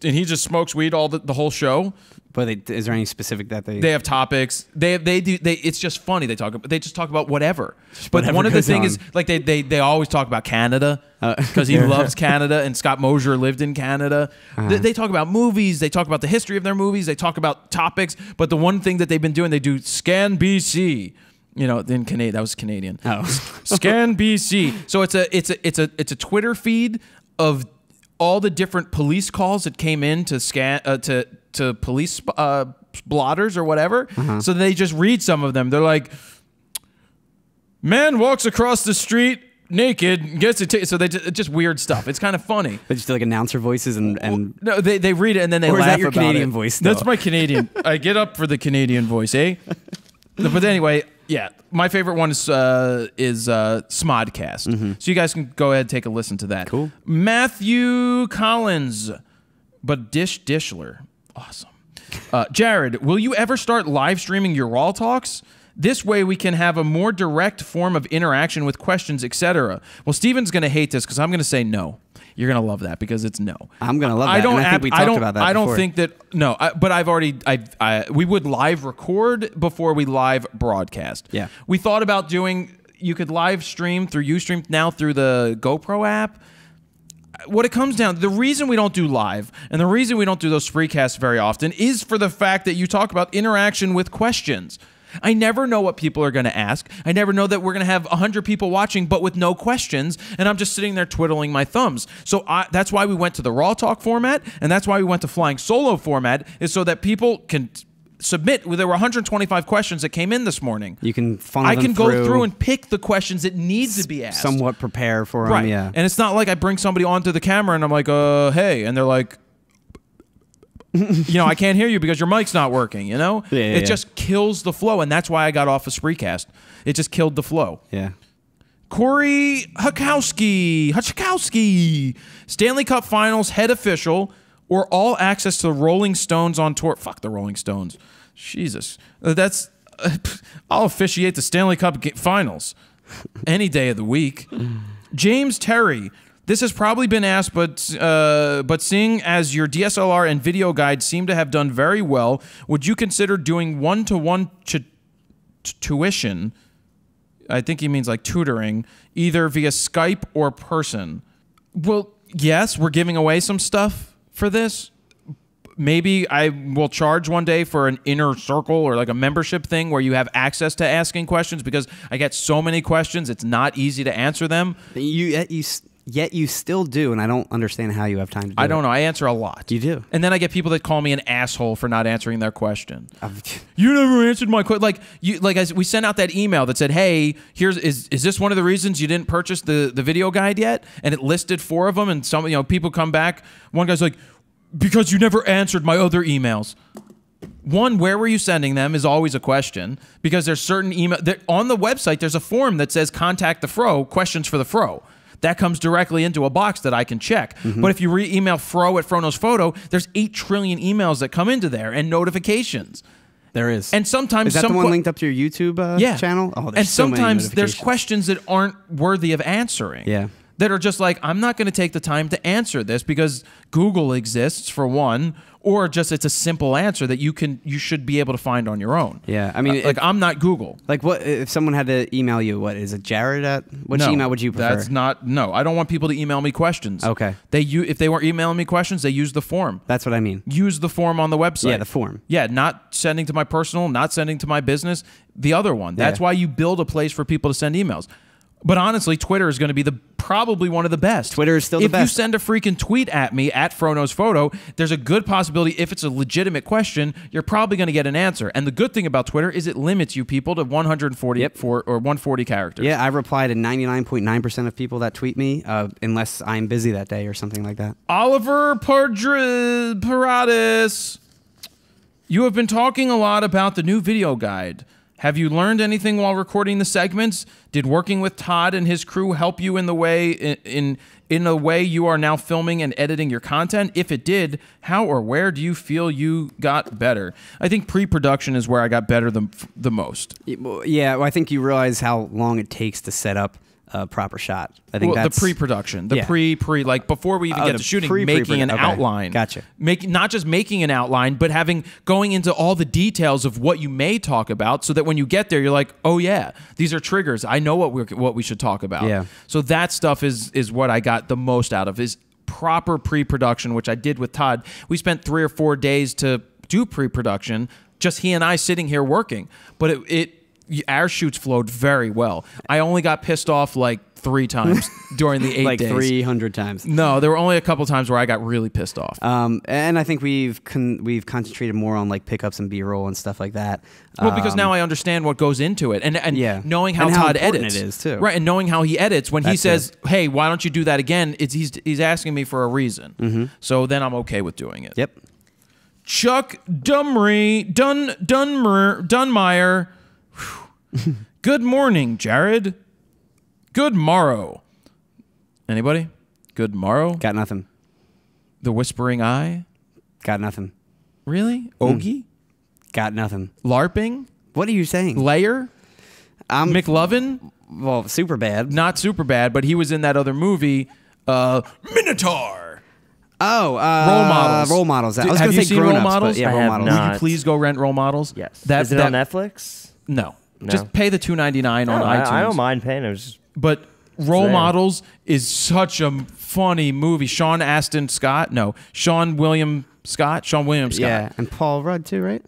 and he just smokes weed all the whole show. But is there any specific that they have topics. They it's just funny. They just talk about whatever. But whatever one of the goes things on. is like they always talk about Canada because he loves Canada, and Scott Mosier lived in Canada. They talk about movies. They talk about the history of their movies. They talk about topics. But the one thing that they've been doing, they do Scan BC. You know, in Canadian, that was Canadian. Oh. Scan BC. So it's a Twitter feed of all the different police calls that came in to scan to police blotters or whatever. So they just read some of them. They're like, man walks across the street naked, gets a ticket. So they just weird stuff. It's kind of funny. They just do like announcer voices and No, they read it and then they or laugh is that your about Canadian it. voice, though? That's my Canadian. I get up for the Canadian voice, eh? But anyway, yeah, my favorite one is Smodcast. So you guys can go ahead and take a listen to that. Cool. Matthew Collins, but Dishler, awesome. Jared, will you ever start live streaming your RAWtalks? This way we can have a more direct form of interaction with questions, etc. Well, Steven's going to hate this because I'm going to say no. You're going to love that because it's no. I'm going to love that. I think we talked about that I don't before. think that, no, but I've already, we would live record before we live broadcast. Yeah. We thought about doing, you could live stream through Ustream now through the GoPro app. What it comes down, the reason we don't do live and the reason we don't do those freecasts very often is for the fact that you talk about interaction with questions. I never know what people are going to ask. I never know that we're going to have 100 people watching, but with no questions, and I'm just sitting there twiddling my thumbs. So that's why we went to the RAWtalk format, and that's why we went to Flying Solo format, is so that people can submit. There were 125 questions that came in this morning. You can funnel I them can go through and pick the questions that need to be asked. somewhat prepare for them, Right. yeah. And it's not like I bring somebody onto the camera and I'm like, hey, and they're like, you know, I can't hear you because your mic's not working, you know? Yeah, it just kills the flow, and that's why I got off of Spreecast. It just killed the flow. Yeah. Corey Hachkowski, Stanley Cup Finals head official, or all access to the Rolling Stones on tour. Fuck the Rolling Stones. Jesus. That's... I'll officiate the Stanley Cup Finals any day of the week. James Terry. This has probably been asked, but seeing as your DSLR and video guide seem to have done very well, would you consider doing one-to-one tuition? I think he means like tutoring, either via Skype or person. Well, yes, we're giving away some stuff for this. Maybe I will charge one day for an inner circle or like a membership thing where you have access to asking questions, because I get so many questions, it's not easy to answer them. Yet you still do, and I don't understand how you have time to do it. I don't know. I answer a lot. You do. And then I get people that call me an asshole for not answering their question. You never answered my question. We sent out that email that said, hey, is this one of the reasons you didn't purchase the video guide yet? And it listed 4 of them, and some, people come back. One guy's like, because you never answered my other emails. One, where were you sending them is always a question, because there's certain email on the website. There's a form that says contact the Fro, questions for the Fro. That comes directly into a box that I can check. But if you email Fro at Fro Knows Photo, there's 8 trillion emails that come into there and notifications. There is. And sometimes is that the one linked up to your YouTube channel? Oh, there's and so many sometimes there's notifications. questions that aren't worthy of answering. Yeah. That are just like, I'm not going to take the time to answer this because Google exists for one, or just it's a simple answer that you should be able to find on your own. Yeah, I mean, like I'm not Google. Like, what if someone had to email you? What is it, Jared? Which No, email would you prefer? That's not. No, I don't want people to email me questions. Okay. If they weren't emailing me questions, they use the form. That's what I mean. Use the form on the website. Yeah, the form. Yeah, not sending to my personal, not sending to my business. The other one. That's why you build a place for people to send emails. But honestly, Twitter is going to be probably one of the best. Twitter is still the best. If you send a freaking tweet at me at Frono's Photo, there's a good possibility if it's a legitimate question, you're probably going to get an answer. And the good thing about Twitter is it limits you people to 140 or 140 characters. Yeah, I reply to 99.9% of people that tweet me, unless I'm busy that day or something like that. Oliver Paradis, you have been talking a lot about the new video guide. Have you learned anything while recording the segments? Did working with Todd and his crew help you in the way in a way you are now filming and editing your content? If it did, how or where do you feel you got better? I think pre-production is where I got better the most. Yeah, well, I think you realize how long it takes to set up a proper shot. I think that's the pre-production, the pre like before we even get to shooting, making an outline. Gotcha. Not just making an outline, but going into all the details of what you may talk about, so that when you get there, you're like, oh yeah, these are triggers. I know what we should talk about. Yeah. So that stuff is what I got the most out of, is proper pre-production, which I did with Todd. We spent 3 or 4 days to do pre-production, just he and I sitting here working, but our shoots flowed very well. I only got pissed off like 3 times during the 8 like days. 300 times. No, there were only a couple times where I got really pissed off. And I think we've concentrated more on like pickups and B-roll and stuff like that. Well, because now I understand what goes into it, and knowing how Todd edits it is too. Right, and knowing how he edits when he says, "Hey, why don't you do that again?" He's asking me for a reason. So then I'm okay with doing it. Yep. Chuck Dunmeyer. Good morning, Jared. Good morrow. Anybody? Good morrow? Got nothing. The Whispering Eye? Got nothing. Really? Ogie? Got nothing. LARPing? What are you saying? Layer? McLovin? Well, super bad. Not super bad, but he was in that other movie, Minotaur. Oh, Role Models. Role Models. I was Have going you to say seen Role Grown-Ups, Models? but yeah, I Role have Models. not. Will you please go rent Role Models? Yes. Is it on Netflix? No. No. Just pay the $2.99 on iTunes. I don't mind paying. But Role there. Models is such a funny movie. Sean William Scott. Yeah, and Paul Rudd too, right?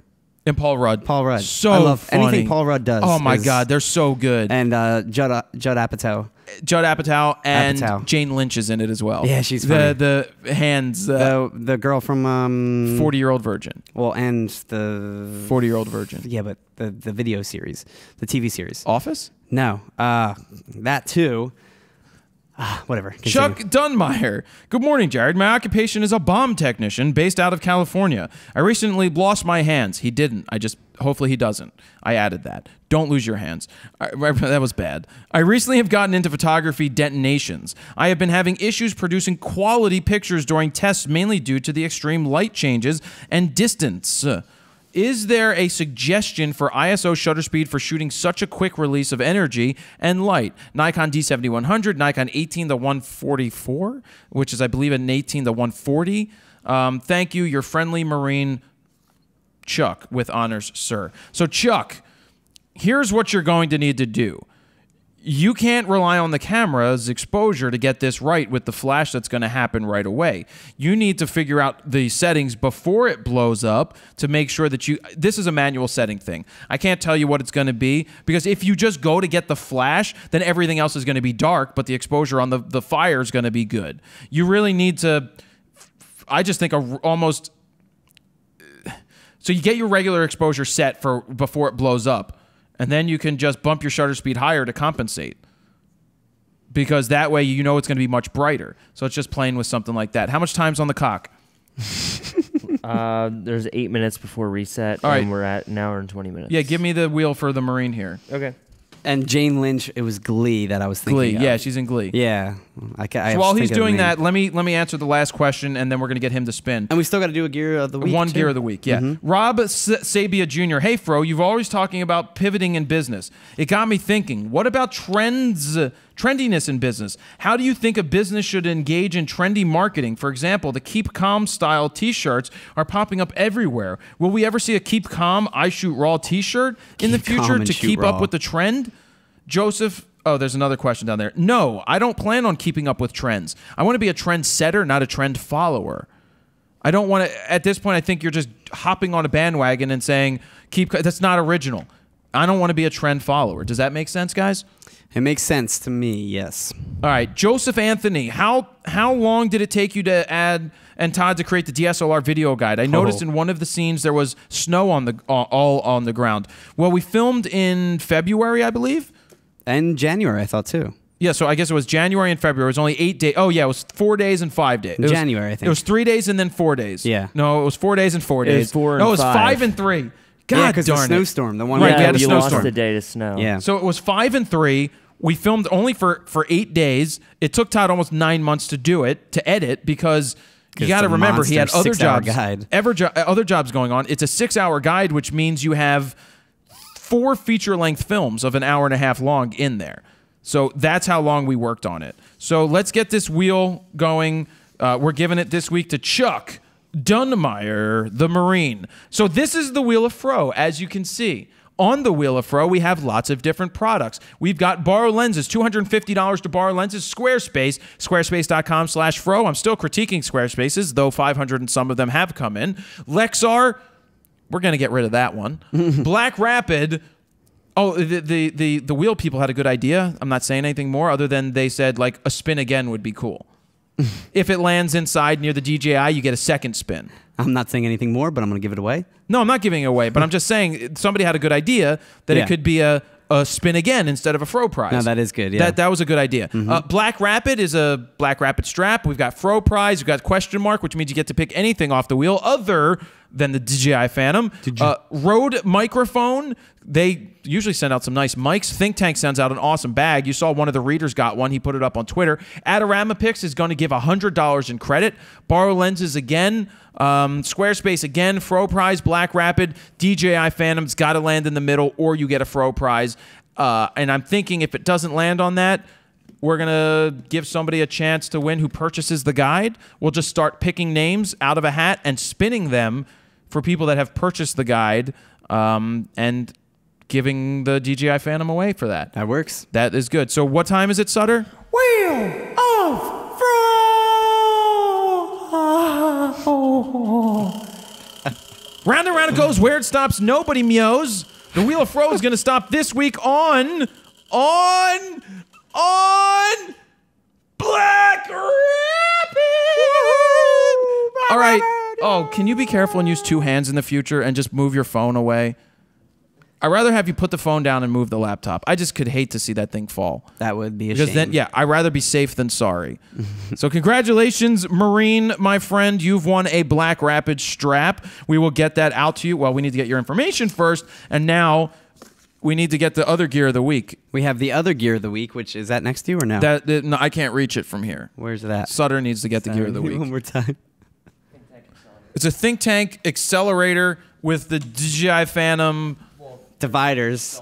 And Paul Rudd. So I love funny. anything Paul Rudd does. Oh my God, they're so good. And Judd Apatow. Judd Apatow and Apatow. Jane Lynch is in it as well. Yeah, she's funny. The hands. The girl from 40-Year-Old Virgin. Well, and the 40-Year-Old Virgin. Yeah, but the video series, the TV series. Office? No, that too. Whatever. Continue. Chuck Dunmeyer. Good morning, Jared. My occupation is a bomb technician based out of California. I recently lost my hands. He didn't. Hopefully he doesn't. I added that. Don't lose your hands. That was bad. I recently have gotten into photography detonations. I have been having issues producing quality pictures during tests, mainly due to the extreme light changes and distance. Is there a suggestion for ISO shutter speed for shooting such a quick release of energy and light? Nikon D7100, Nikon 18-144, which is, I believe, an 18-140. Thank you, your friendly Marine, Chuck, with honors, sir. So, Chuck, here's what you're going to need to do. You can't rely on the camera's exposure to get this right with the flash that's going to happen right away. You need to figure out the settings before it blows up to make sure that this is a manual setting thing. I can't tell you what it's going to be, because if you just go to get the flash, then everything else is going to be dark, but the exposure on the fire is going to be good. You really need to, I just think almost, so you get your regular exposure set for before it blows up. And then you can just bump your shutter speed higher to compensate, because that way you know it's going to be much brighter. So it's just playing with something like that. How much time's on the clock? There's 8 minutes before reset, All right. and we're at an hour and 20 minutes. Yeah, give me the wheel for the Marine here. Okay. And Jane Lynch, it was Glee that I was thinking Glee, of. yeah, she's in Glee. Yeah. So while he's doing that, let me answer the last question, and then we're gonna get him to spin. And we still got to do a gear of the week. One too? gear of the week, yeah. Rob Sabia Jr. Hey, Fro, you've always talking about pivoting in business. It got me thinking. What about trendiness in business? How do you think a business should engage in trendy marketing? For example, the Keep Calm style T-shirts are popping up everywhere. Will we ever see a Keep Calm, I Shoot Raw T-shirt in the future to keep up with the trend? Joseph. Oh, there's another question down there. No, I don't plan on keeping up with trends. I want to be a trend setter, not a trend follower. I don't want to, at this point, I think you're just hopping on a bandwagon and saying, that's not original. I don't want to be a trend follower. Does that make sense, guys? It makes sense to me, yes. All right, Joseph Anthony, how long did it take you to add and Todd to create the DSLR video guide? I noticed in one of the scenes there was snow on the all on the ground. Well, we filmed in February, I believe. And January, I thought, too. Yeah, so I guess it was January and February. It was only 8 days. Oh, yeah, it was 4 days and 5 days. January, I think. It was 3 days and then 4 days. Yeah. No, it was 4 days and 4 days. It was 4 and No, it was 5. 5 and 3. God yeah, because the darn it. snowstorm. The one Right, we yeah, had the you snowstorm. lost the day to snow. Yeah. So it was 5 and 3. We filmed only for 8 days. It took Todd almost 9 months to do it, to edit, because you got to remember he had other jobs, other jobs going on. It's a 6-hour guide, which means you have 4 feature-length films of an hour and a half long in there. So that's how long we worked on it. So let's get this wheel going. We're giving it this week to Chuck Dunmeyer, the Marine. So this is the Wheel of Fro, as you can see. On the Wheel of Fro, we have lots of different products. We've got borrow lenses, $250 to borrow lenses. Squarespace, squarespace.com/Fro. I'm still critiquing Squarespaces, though 500 and some of them have come in. Lexar, we're going to get rid of that one. Black Rapid. Oh, the wheel people had a good idea. I'm not saying anything more other than they said, like, a spin again would be cool. If it lands inside near the DJI, you get a second spin. I'm not saying anything more, but I'm going to give it away. No, I'm not giving it away, but I'm just saying somebody had a good idea that it could be a spin again instead of a Fro prize. No, that is good, yeah. That was a good idea. Black Rapid is a Black Rapid strap. We've got Fro prize. We've got question mark, which means you get to pick anything off the wheel other than the DJI Phantom. Rode microphone. They usually send out some nice mics. Think Tank sends out an awesome bag. You saw one of the readers got one. He put it up on Twitter. Adorama Picks is going to give $100 in credit. Borrow lenses again. Squarespace again. Fro prize. Black Rapid. DJI Phantom's got to land in the middle, or you get a Fro prize. And I'm thinking if it doesn't land on that, we're going to give somebody a chance to win who purchases the guide. We'll just start picking names out of a hat and spinning them for people that have purchased the guide, and giving the DJI Phantom away for that. That works. That is good. So what time is it, Sutter? Wheel of Fro. Round and round it goes. Where it stops, nobody meows. The Wheel of Fro is going to stop this week on Black Rapid. All right. Oh, can you be careful and use 2 hands in the future and just move your phone away? I'd rather have you put the phone down and move the laptop. I just could hate to see that thing fall. That would be a because shame. then, yeah, I'd rather be safe than sorry. So congratulations, Marine, my friend. You've won a Black Rapid strap. We will get that out to you. Well, we need to get your information first, and now we need to get the other gear of the week. We have the other gear of the week, which is that next to you or no? No, I can't reach it from here. Where's that? Sutter needs to get the gear of the week. One more time. It's a Think Tank accelerator with the DJI Phantom dividers.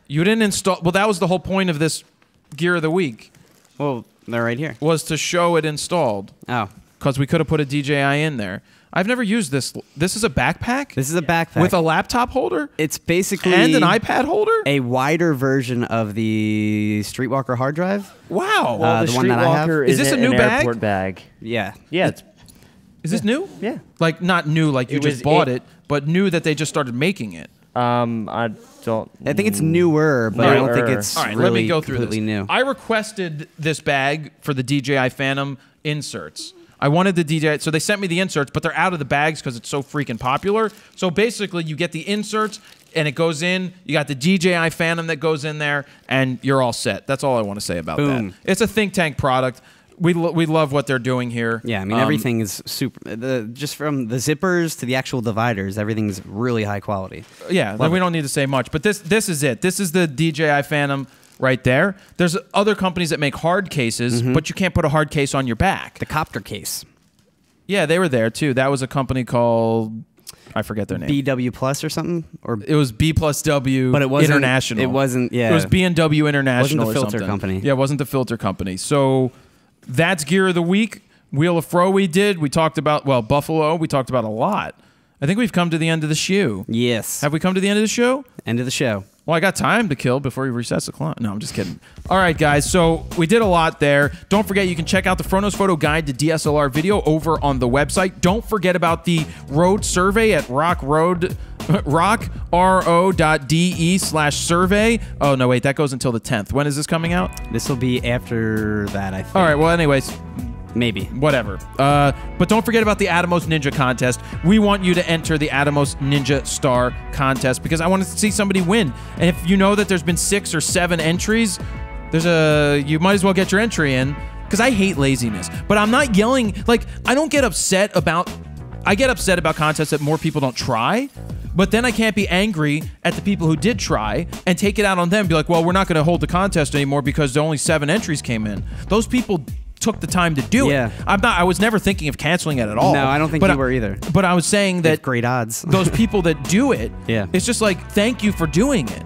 You didn't install. Well, that was the whole point of this gear of the week. Well, they're right here. Was to show it installed. Oh. Because we could have put a DJI in there. I've never used this. This is a backpack? This is a backpack. With a laptop holder? It's basically... And an iPad holder? A wider version of the Streetwalker hard drive. Wow. Well, the one that I have. Streetwalker Is this a new an bag? airport bag. Yeah. Yeah, it's Is this new? Yeah. Like, not new, like you It just was bought it, but new that they just started making it. I don't. I think it's newer, but I don't think it's All right, really let me go through completely this. new. I requested this bag for the DJI Phantom inserts. I wanted the DJI, so they sent me the inserts, but they're out of the bags because it's so freaking popular. So basically, you get the inserts, and it goes in. You got the DJI Phantom that goes in there, and you're all set. That's all I want to say about Boom. that. It's a Think Tank product. we love what they're doing here. Yeah, I mean everything is super. Just from the zippers to the actual dividers, everything's really high quality. Yeah, we don't need to say much, but this is it. This is the DJI Phantom right there. There's other companies that make hard cases, but you can't put a hard case on your back. The copter case. Yeah, they were there too. That was a company called, I forget their name. BW Plus or something, or it was B plus W, but it wasn't International. It wasn't. Yeah, it was B&W International. Wasn't the filter or something. company. Yeah, it wasn't the filter company. So that's Gear of the Week. Wheel of Fro we did. We talked about, well, Buffalo. We talked about a lot. I think we've come to the end of the show. Yes. Have we come to the end of the show? End of the show. Well, I got time to kill before you recess the clock. No, I'm just kidding. All right, guys. So we did a lot there. Don't forget, you can check out the Fronos Photo Guide to DSLR Video over on the website. Don't forget about the road survey at rockro.de/survey. Oh, no, wait. That goes until the 10th. When is this coming out? This will be after that, I think. All right. Well, anyways. Maybe. Whatever. But don't forget about the Atomos Ninja contest. We want you to enter the Atomos Ninja Star contest because I want to see somebody win. And if you know that there's been 6 or 7 entries, you might as well get your entry in because I hate laziness. But I'm not yelling. Like, I get upset about contests that more people don't try. But then I can't be angry at the people who did try and take it out on them. Be like, well, we're not going to hold the contest anymore because only 7 entries came in. Those people took the time to do it. I was never thinking of canceling it at all. No, I don't think you were either. But I was saying that great odds. Those people that do it, yeah, it's just like, thank you for doing it.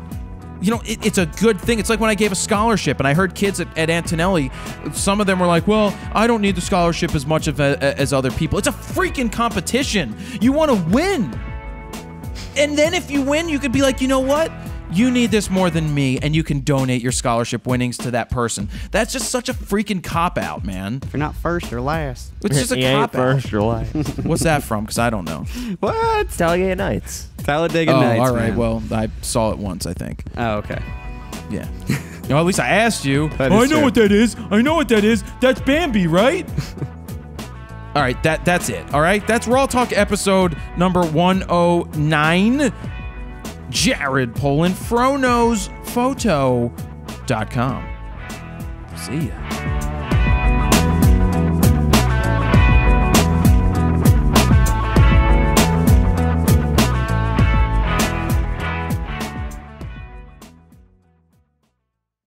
You know, it's a good thing. It's like when I gave a scholarship and I heard kids at Antonelli, some of them were like, well, I don't need the scholarship as much as other people. It's a freaking competition. You want to win. And then if you win, you could be like, you know what? You need this more than me, and you can donate your scholarship winnings to that person. That's just such a freaking cop-out, man. If you're not first or last. It's just a cop-out. First or last. What's that from? Because I don't know. What? It's Talladega Nights. Talladega Nights, all right. man. Well, I saw it once, I think. Oh, okay. Yeah. Well, at least I asked you. I know what that is. I know what that is. That's Bambi, right? All right, that's it. All right? That's RAWtalk episode number 109. Jared Poland, FronosPhoto.com. See ya.